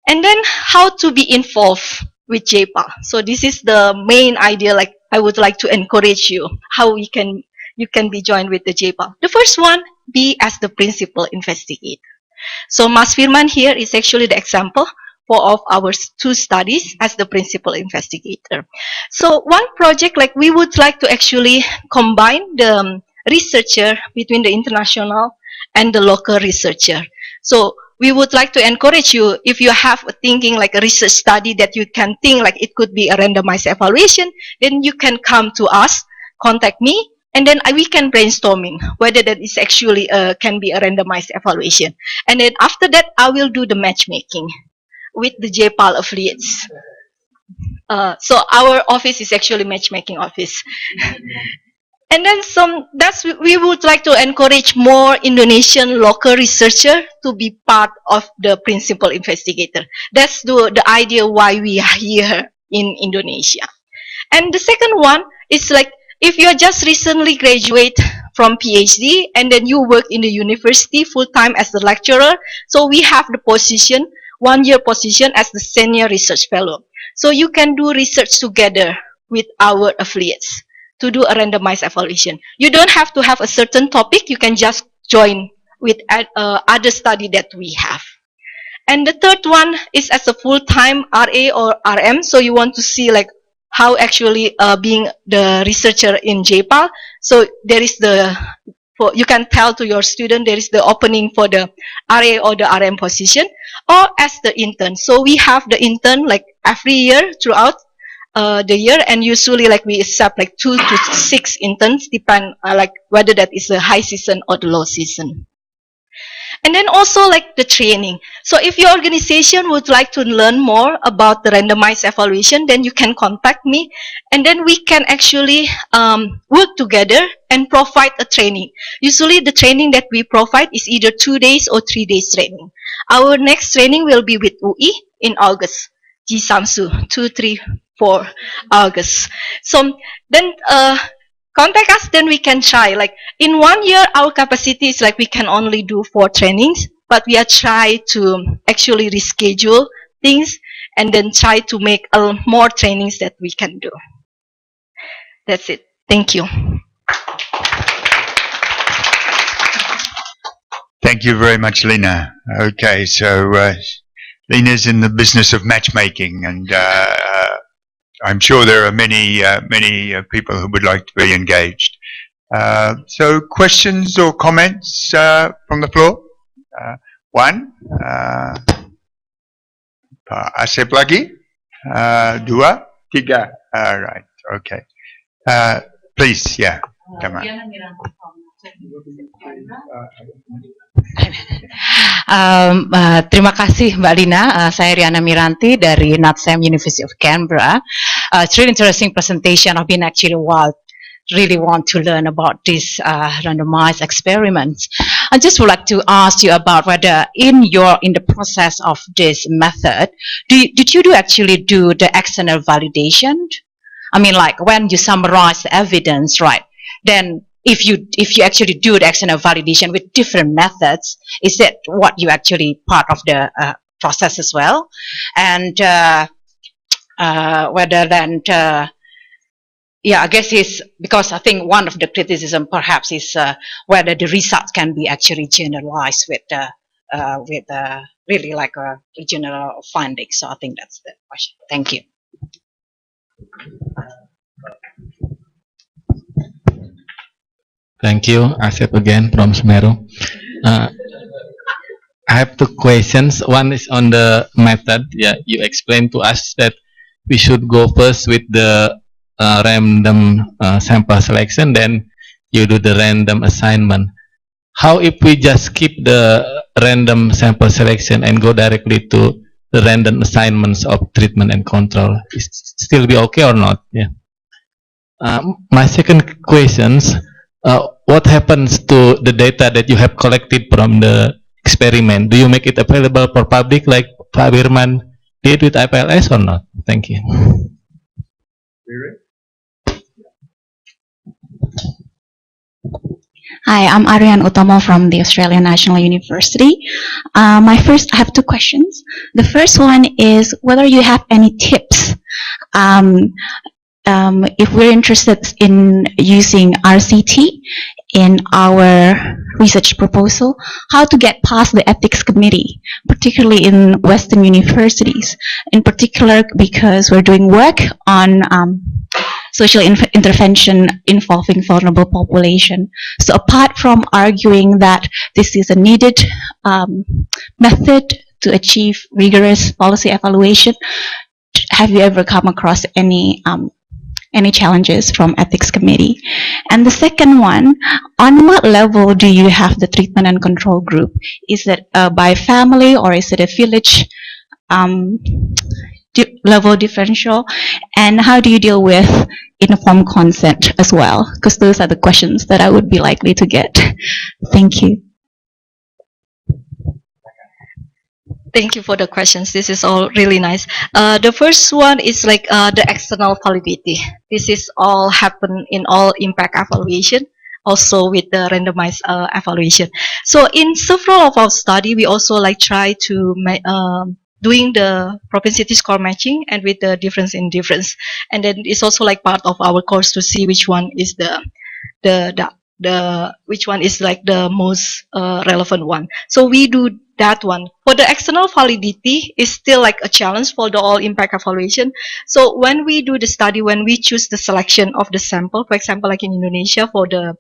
Speaker 10: And then how to be involved with JPAL. So this is the main idea, like I would like to encourage you, how you can be joined with the JPAL. The first one, be as the principal investigator. So Mas Firman here is actually the example of our two studies as the principal investigator. So one project, like we would like to actually combine the researcher between the international and the local researcher. So we would like to encourage you, if you have a thinking like a research study that you can think like it could be a randomized evaluation, then you can come to us, contact me, and then we can brainstorming whether that is actually can be a randomized evaluation. And then after that, I will do the matchmaking with the JPAL affiliates. So our office is actually matchmaking office. And then we would like to encourage more Indonesian local researcher to be part of the principal investigator. That's the idea why we are here in Indonesia. And the second one is like, if you are just recently graduate from PhD and then you work in the university full-time as a lecturer, so we have the position, 1-year position as the senior research fellow. So you can do research together with our affiliates to do a randomized evaluation. You don't have to have a certain topic, you can just join with other study that we have. And the third one is as a full-time RA or RM, so you want to see like how actually being the researcher in JPAL. So there is you can tell to your student there is the opening for the RA or the RM position, or as the intern. So we have the intern like every year throughout the year, and usually like we accept like 2 to 6 interns, depend like whether that is the high season or the low season. And then also like the training. So if your organization would like to learn more about the randomized evaluation, then you can contact me, and then we can actually work together and provide a training. Usually the training that we provide is either 2 days or 3 days training. Our next training will be with UI in August. Ji Samsu, 2, 3, 4 August. So then contact us, then we can try. Like in 1 year, our capacity is like we can only do 4 trainings, but we are trying to actually reschedule things and then try to make more trainings that we can do. That's it. Thank you.
Speaker 1: Thank you very much, Lina. Okay, so Lina's in the business of matchmaking, and I'm sure there are many people who would like to be engaged. So questions or comments from the floor? One. Pak Asep lagi? 2, 3. All right. Okay. Please, yeah. Come on.
Speaker 11: Terima kasih Mbak Lina. Saya Riana Miranti dari NATSEM University of Canberra. It's really interesting presentation. I've been actually really want to learn about this randomized experiments. I just would like to ask you about whether in the process of this method, did you actually do the external validation? I mean, like when you summarize the evidence, right? Then if you actually do the external validation with different methods, is that what you actually part of the process as well? And whether then, yeah, I guess it's because I think one of the criticism perhaps is whether the results can be actually generalized with really like a regional findings. So I think that's the question. Thank you.
Speaker 12: Thank you, Asep again from SMERU. I have two questions. One is on the method. Yeah, you explained to us that we should go first with the random sample selection, then you do the random assignment. How if we just skip the random sample selection and go directly to the random assignments of treatment and control? Is still be okay or not? Yeah. My second questions. What happens to the data that you have collected from the experiment? Do you make it available for public like Pak Firman did with IFLS or not? Thank you.
Speaker 13: Hi, I'm Arian Utomo from the Australian National University. I have two questions. The first one is whether you have any tips if we're interested in using RCT in our research proposal, how to get past the ethics committee, particularly in Western universities, in particular because we're doing work on social intervention involving vulnerable population. So apart from arguing that this is a needed method to achieve rigorous policy evaluation, have you ever come across any challenges from ethics committee? And the second one, on what level do you have the treatment and control group? Is it by family or is it a village level differential? And how do you deal with informed consent as well? Because those are the questions that I would be likely to get. Thank you.
Speaker 10: Thank you for the questions. This is all really nice. The first one is like the external validity. This is all happen in all impact evaluation, also with the randomized evaluation. So in several of our study, we also like try to doing the propensity score matching and with the difference in difference. And then it's also like part of our course to see which one is which one is like the most relevant one. So we do that one. For the external validity is still like a challenge for the all impact evaluation. So when we do the study, when we choose the selection of the sample, for example, like in Indonesia for the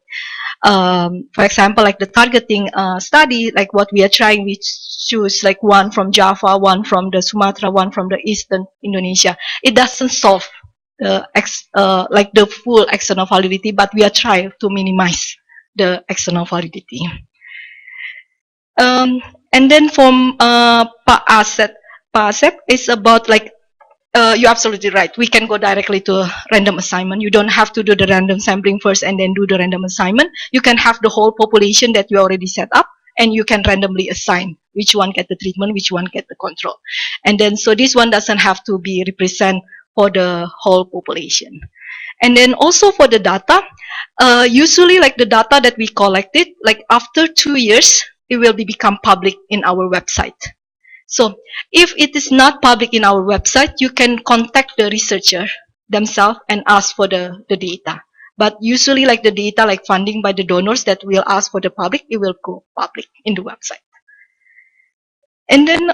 Speaker 10: for example, like the targeting study, like what we are trying, we choose like one from Java, one from the Sumatra, one from the Eastern Indonesia. It doesn't solve the like the full external validity, but we are trying to minimize the external validity. And then from Pak Asep is about like you're absolutely right. We can go directly to random assignment. You don't have to do the random sampling first and then do the random assignment. You can have the whole population that you already set up, and you can randomly assign which one get the treatment, which one get the control. And then so this one doesn't have to be represent for the whole population. And then also for the data, usually like the data that we collected, like after 2 years, it will become public in our website. So if it is not public in our website, you can contact the researcher themselves and ask for the data. But usually like the data like funding by the donors that will ask for the public, it will go public in the website. And then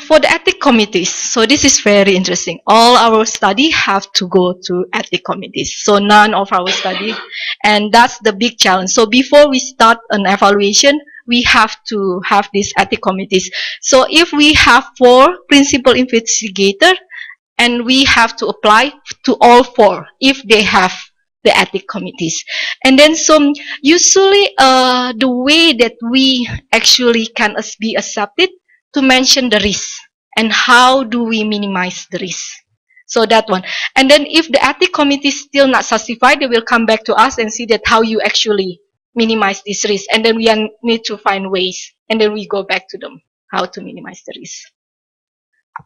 Speaker 10: for the ethic committees, so this is very interesting. All our study have to go to ethic committees. So none of our study, and that's the big challenge. So before we start an evaluation, we have to have these ethic committees. So if we have 4 principal investigators, and we have to apply to all 4 if they have the ethic committees. And then so usually the way that we actually can be accepted to mention the risk and how do we minimize the risk. So that one. And then if the ethic committee is still not satisfied, they will come back to us and see that how you actually minimize this risk. And then we need to find ways. And then we go back to them, how to minimize the risk.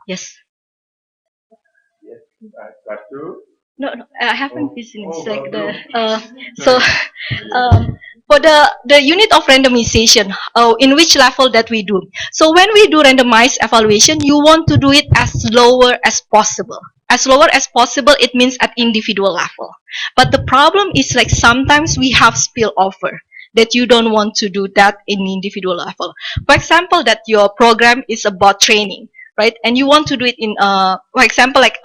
Speaker 10: Yes. No, I haven't finished. Like the for the unit of randomization, in which level that we do. So when we do randomized evaluation, you want to do it as lower as possible. As lower as possible, it means at individual level. But the problem is like sometimes we have spillover that you don't want to do that in individual level. For example, that your program is about training, right? And you want to do it in, for example, like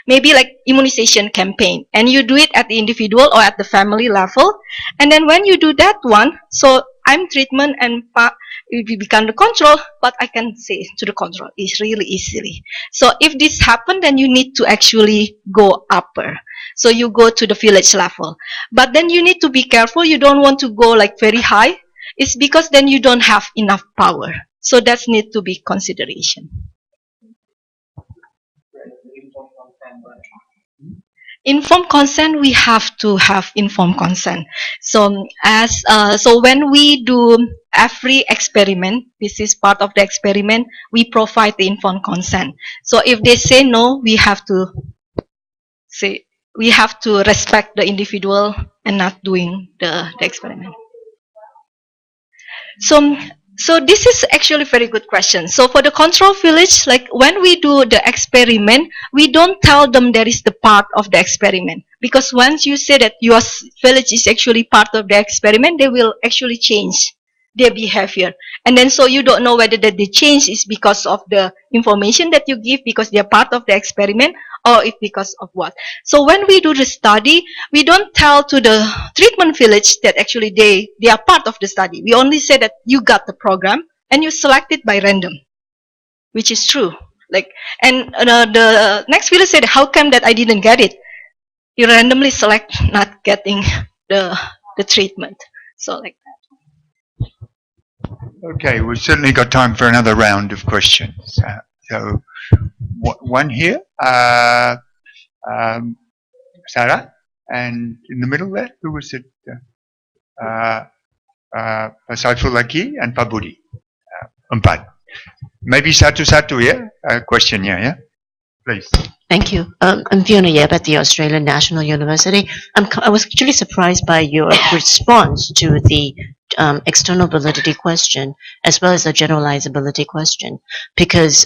Speaker 10: maybe like immunization campaign, and you do it at the individual or at the family level. And then when you do that one, so I'm treatment and we become the control, but I can say to the control is really easily. So if this happen, then you need to actually go upper. So you go to the village level, but then you need to be careful. You don't want to go like very high. It's because then you don't have enough power. So that's need to be consideration. Informed consent, we have to have informed consent. So so when we do every experiment, this is part of the experiment, we provide the informed consent. So if they say no, we have to respect the individual and not doing the experiment. So this is actually a very good question. So for the control village, like when we do the experiment, we don't tell them there is the part of the experiment. Because once you say that your village is actually part of the experiment, they will actually change their behavior. And then so you don't know whether that the change is because of the information that you give because they are part of the experiment, or if because of what. So when we do the study, we don't tell to the treatment village that actually they are part of the study. We only say that you got the program and you select it by random, which is true. Like, and the next village said, how come that I didn't get it? You randomly select not getting the treatment. So like that.
Speaker 1: Okay, we've certainly got time for another round of questions. So one here, Sarah, and in the middle there, who was it? Saiful lagi and Pak Budi. Empat. Maybe satu-satu ya, questionnya ya. Please.
Speaker 14: Thank you. I'm Fiona Yap at the Australian National University. I was actually surprised by your response to the external validity question as well as the generalizability question, because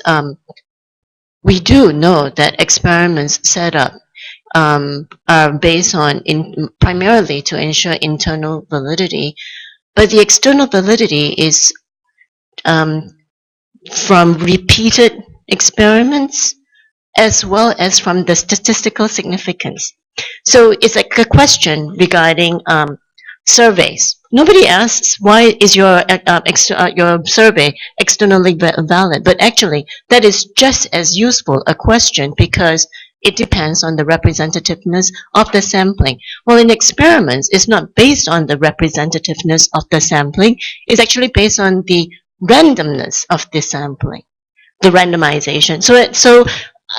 Speaker 14: we do know that experiments set up are based on primarily to ensure internal validity, but the external validity is from repeated experiments as well as from the statistical significance. So it's like a question regarding surveys. Nobody asks why is your survey externally valid, but actually that is just as useful a question because it depends on the representativeness of the sampling. Well, in experiments, it's not based on the representativeness of the sampling. It's actually based on the randomness of the sampling, the randomization. So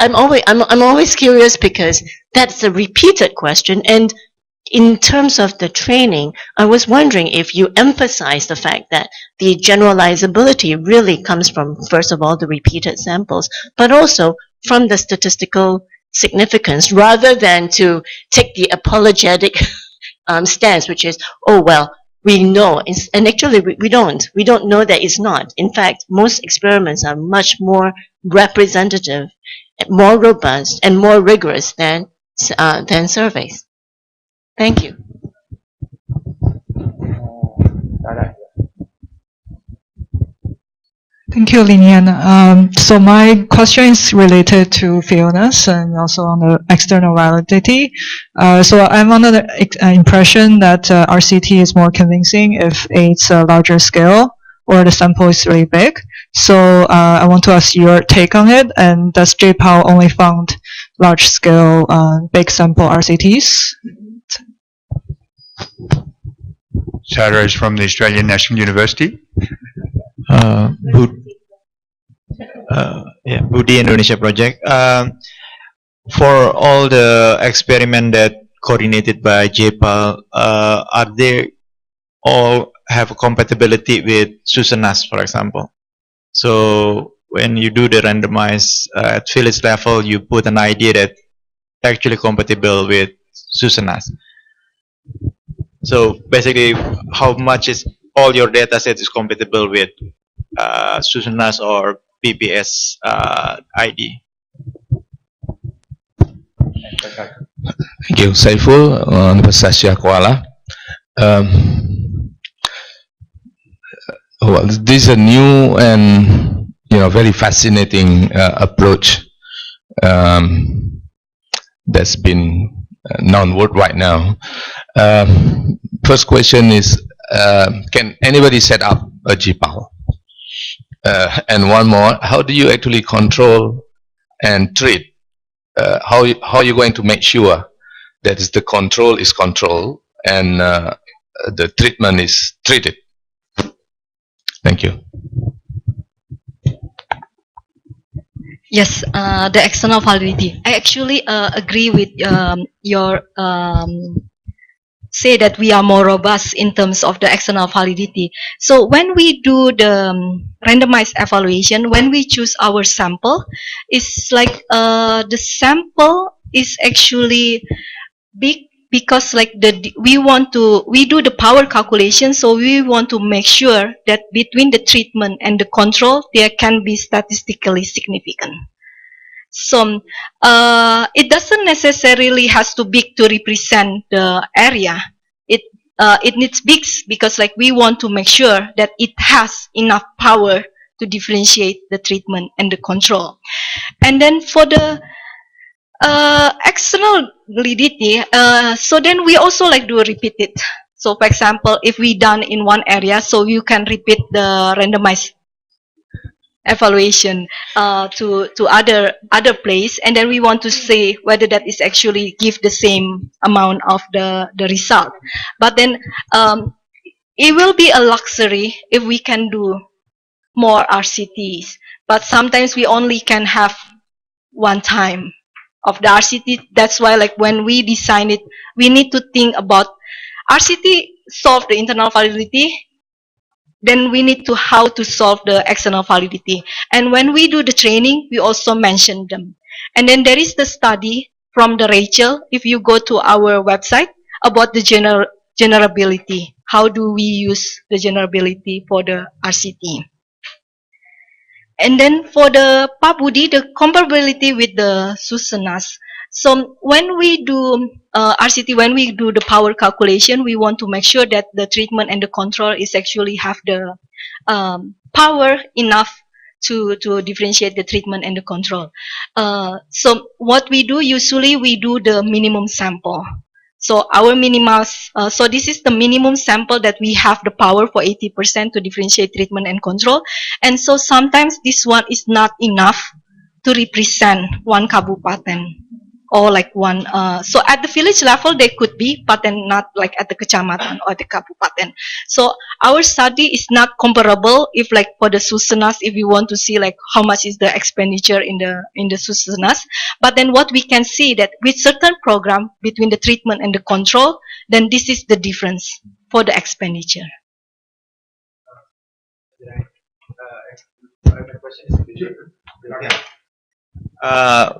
Speaker 14: I'm always curious because that's a repeated question. And in terms of the training, I was wondering if you emphasize the fact that the generalizability really comes from, first of all, the repeated samples, but also from the statistical significance, rather than to take the apologetic stance, which is, oh, well, we know. And actually, we don't know that it's not. In fact, most experiments are much more representative, more robust, and more rigorous than surveys. Thank you.
Speaker 15: Thank you, Lina. So my question is related to Fiona's and also on the external validity. So I'm under the impression that RCT is more convincing if it's a larger scale or the sample is really big. So I want to ask your take on it. And does JPAL only found large scale, big sample RCTs?
Speaker 1: Sarah is from the Australian National University.
Speaker 6: Budi Indonesia Project. For all the experiment that coordinated by JPAL, are they all have a compatibility with SUSENAS, for example? So when you do the randomized at village level, you put an idea that actually compatible with SUSENAS. So basically, how much is all your data set is compatible with SUSENAS or PBS ID?
Speaker 9: Thank you, Saiful, Universitas Kuala. Well, this is a new and very fascinating approach. that's been known worldwide now. First question is, can anybody set up a GPAL? And one more, how do you actually control and treat? How are you going to make sure that the control is controlled and the treatment is treated? Thank you.
Speaker 10: Yes, the external validity. I actually agree with your say that we are more robust in terms of the external validity. So when we do the randomized evaluation, when we choose our sample, it's like the sample is actually big because like we do the power calculation, so we want to make sure that between the treatment and the control there can be statistically significant. So it doesn't necessarily has to big to represent the area. It needs big because like we want to make sure that it has enough power to differentiate the treatment and the control. And then for the external validity, so then we also like do repeat it. So for example, if we done in one area, so you can repeat the randomized evaluation to other place, and then we want to see whether that is actually give the same amount of the result. But then it will be a luxury if we can do more RCTs, but sometimes we only can have one time of the RCT. That's why like when we design it, we need to think about RCT solve the internal validity, then we need to how to solve the external validity. And when we do the training, we also mention them. And then there is the study from the Rachel, if you go to our website, about the generability. How do we use the generability for the RCT? And then for the Pak Budi, the comparability with the Susanas. So when we do RCT, when we do the power calculation, we want to make sure that the treatment and the control is actually have the power enough to differentiate the treatment and the control. So what we do, usually we do the minimum sample. So our so this is the minimum sample that we have the power for 80% to differentiate treatment and control. And so sometimes this one is not enough to represent one kabupaten or like one. So at the village level they could be, but then not like at the kecamatan or the kabupaten. So our study is not comparable if like for the Susanas, if we want to see like how much is the expenditure in the Susanas. But then what we can see that with certain program between the treatment and the control, then this is the difference for the expenditure.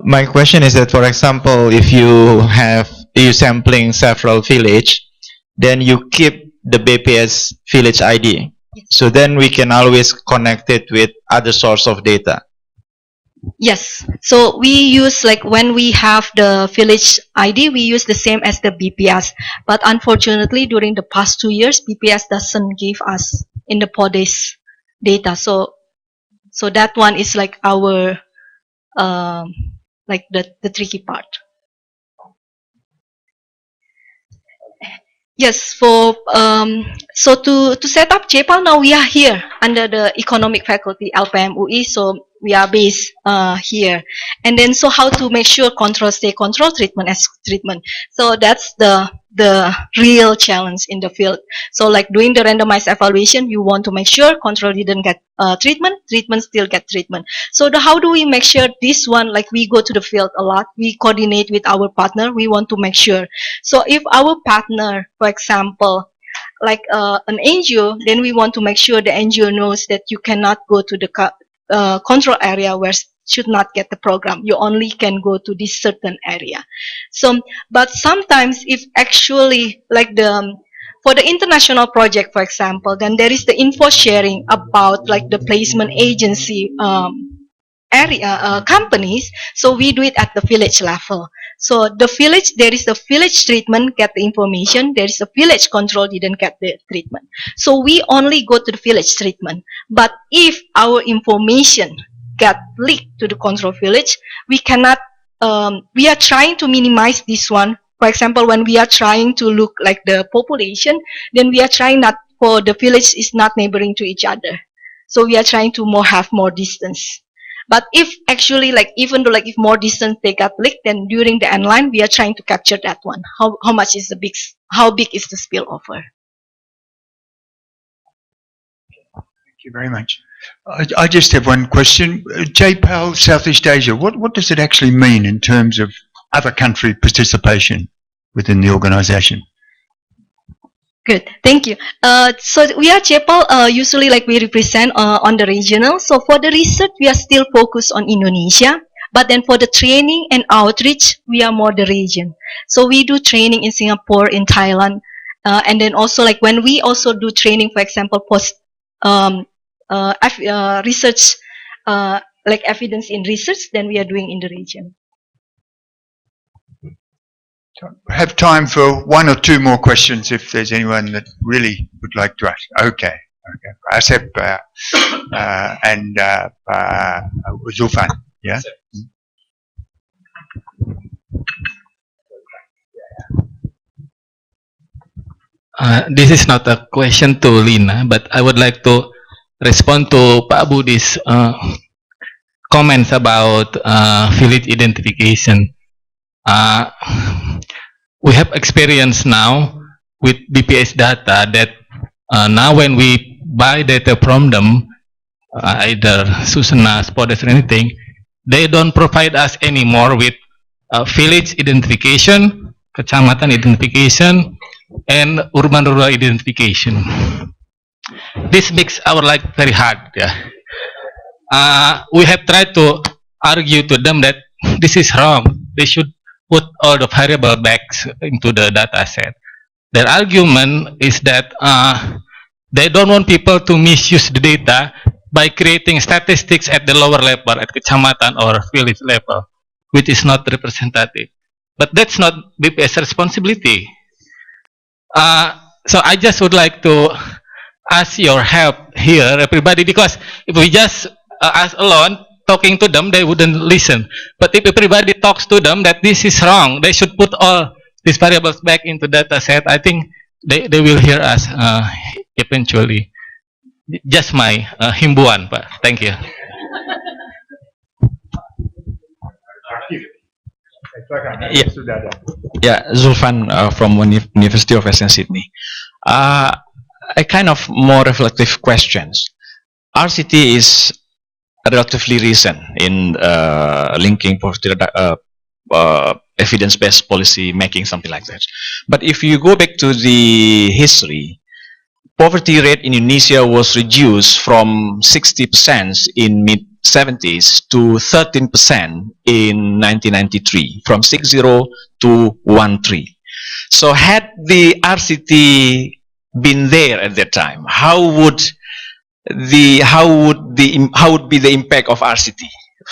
Speaker 6: My question is that, for example, if you sampling several village, then you keep the BPS village ID. So then we can always connect it with other source of data.
Speaker 10: Yes. So we use like when we have the village ID, we use the same as the BPS. But unfortunately, during the past 2 years, BPS doesn't give us in the PODES data. So that one is like our like the tricky part. Yes, for so to set up JPAL, now we are here under the economic faculty LPM UI, so we are based here. And then so how to make sure control stay control, treatment as treatment. So that's the real challenge in the field. So like doing the randomized evaluation, you want to make sure control didn't get treatment still get treatment. So how do we make sure this one, like we go to the field a lot, we coordinate with our partner, we want to make sure. So if our partner, for example, like an NGO, then we want to make sure the NGO knows that you cannot go to the control area where should not get the program. You only can go to this certain area. So, but sometimes if actually like for the international project, for example, then there is the info sharing about like the placement agency companies. So we do it at the village level. So the village, there is the village treatment, get the information. There is a village control, didn't get the treatment. So we only go to the village treatment. But if our information get leaked to the control village, we cannot we are trying to minimize this one. For example, when we are trying to look like the population, then we are trying not for the village is not neighboring to each other. So we are trying to have more distance. But if actually like even though like if more distance they got leaked, then during the end line we are trying to capture that one. How much is how big is the spillover?
Speaker 1: Thank you very much. I just have one question. JPAL Southeast Asia, what does it actually mean in terms of other country participation within the organisation?
Speaker 10: Good, thank you. So we are JPAL, usually like we represent on the regional. So for the research, we are still focused on Indonesia. But then for the training and outreach, we are more the region. So we do training in Singapore, in Thailand. And then also like when we also do training, for example, research, like evidence in research, then we are doing in the region.
Speaker 1: Have time for one or two more questions if there's anyone that really would like to ask. Okay. Asep and Zulfan. Yeah.
Speaker 12: This is not a question to Lina, but I would like to respond to Pak Budi's comments about village identification. We have experience now with BPS data that now when we buy data from them, either Susana, Spodes or anything, they don't provide us anymore with village identification, kecamatan identification, and urban-rural identification. This makes our life very hard. Yeah. We have tried to argue to them that this is wrong. They should put all the variable back into the data set. Their argument is that they don't want people to misuse the data by creating statistics at the lower level, at kecamatan or village level, which is not representative. But that's not BPS responsibility. So I just would like to ask your help here, everybody, because if we just ask alone, talking to them, they wouldn't listen. But if everybody talks to them that this is wrong, they should put all these variables back into data set, I think they will hear us eventually. Just my himbuan, Pak. Thank you.
Speaker 5: Yeah, Zulfan from University of Western Sydney. A kind of more reflective questions. RCT is relatively recent in linking poverty evidence-based policy making, something like that. But if you go back to the history, poverty rate in Indonesia was reduced from 60% in mid-70s to 13% in 1993, from 60 to 13. So had the RCT been there at that time, how would be the impact of RCT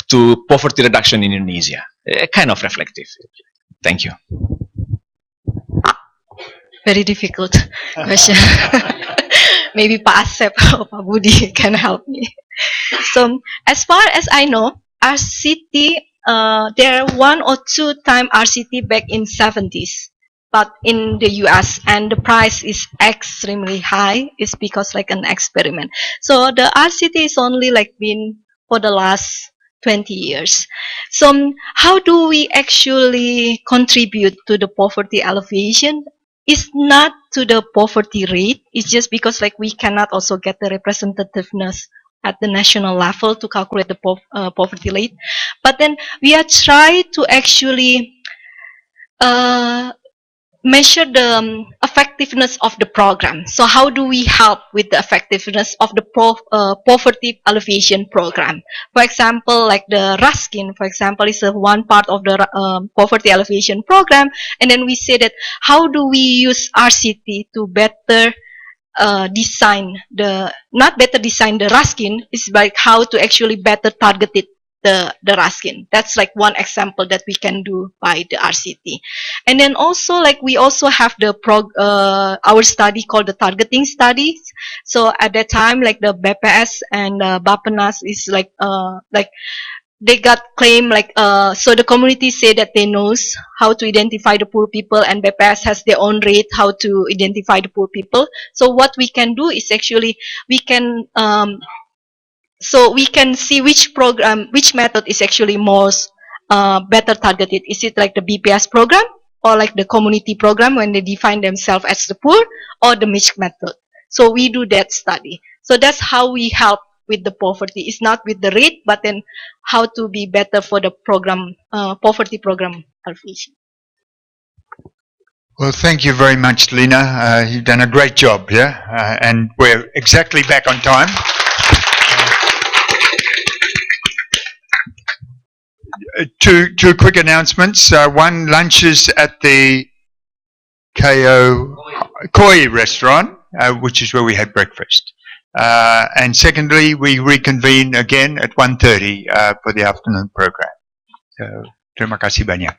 Speaker 5: to poverty reduction in Indonesia? Kind of reflective. Thank you.
Speaker 10: Very difficult question. Maybe Pak Asep or Pak Budi can help me. So as far as I know, RCT, there are 1 or 2 times RCT back in 70s. But in the US, and the price is extremely high, is because like an experiment. So the RCT is only like been for the last 20 years. So how do we actually contribute to the poverty alleviation? It's not to the poverty rate. It's just because like we cannot also get the representativeness at the national level to calculate the poverty rate. But then we are trying to actually measure the effectiveness of the program. So how do we help with the effectiveness of the poverty alleviation program? For example, like the Raskin, for example, is one part of the poverty alleviation program. And then we say that how do we use RCT to better design the, not better design the Raskin, it's like how to actually better target it, the Raskin. That's like one example that we can do by the RCT. And then also like we also have the our study called the targeting studies. So at that time like the BPS and Bapenas is like they got claim like so the community say that they knows how to identify the poor people, and BPS has their own rate how to identify the poor people. So what we can do is actually we can so we can see which program, which method is actually most better targeted. Is it like the BPS program or like the community program when they define themselves as the poor, or the mixed method? So we do that study. So that's how we help with the poverty. It's not with the rate, but then how to be better for the program, poverty program alleviation.
Speaker 1: Well, thank you very much, Lina. You've done a great job, yeah? And we're exactly back on time. Two quick announcements. One, lunches at the Koi restaurant, which is where we had breakfast. And secondly, we reconvene again at 1:30 for the afternoon program. So, terima kasih banyak.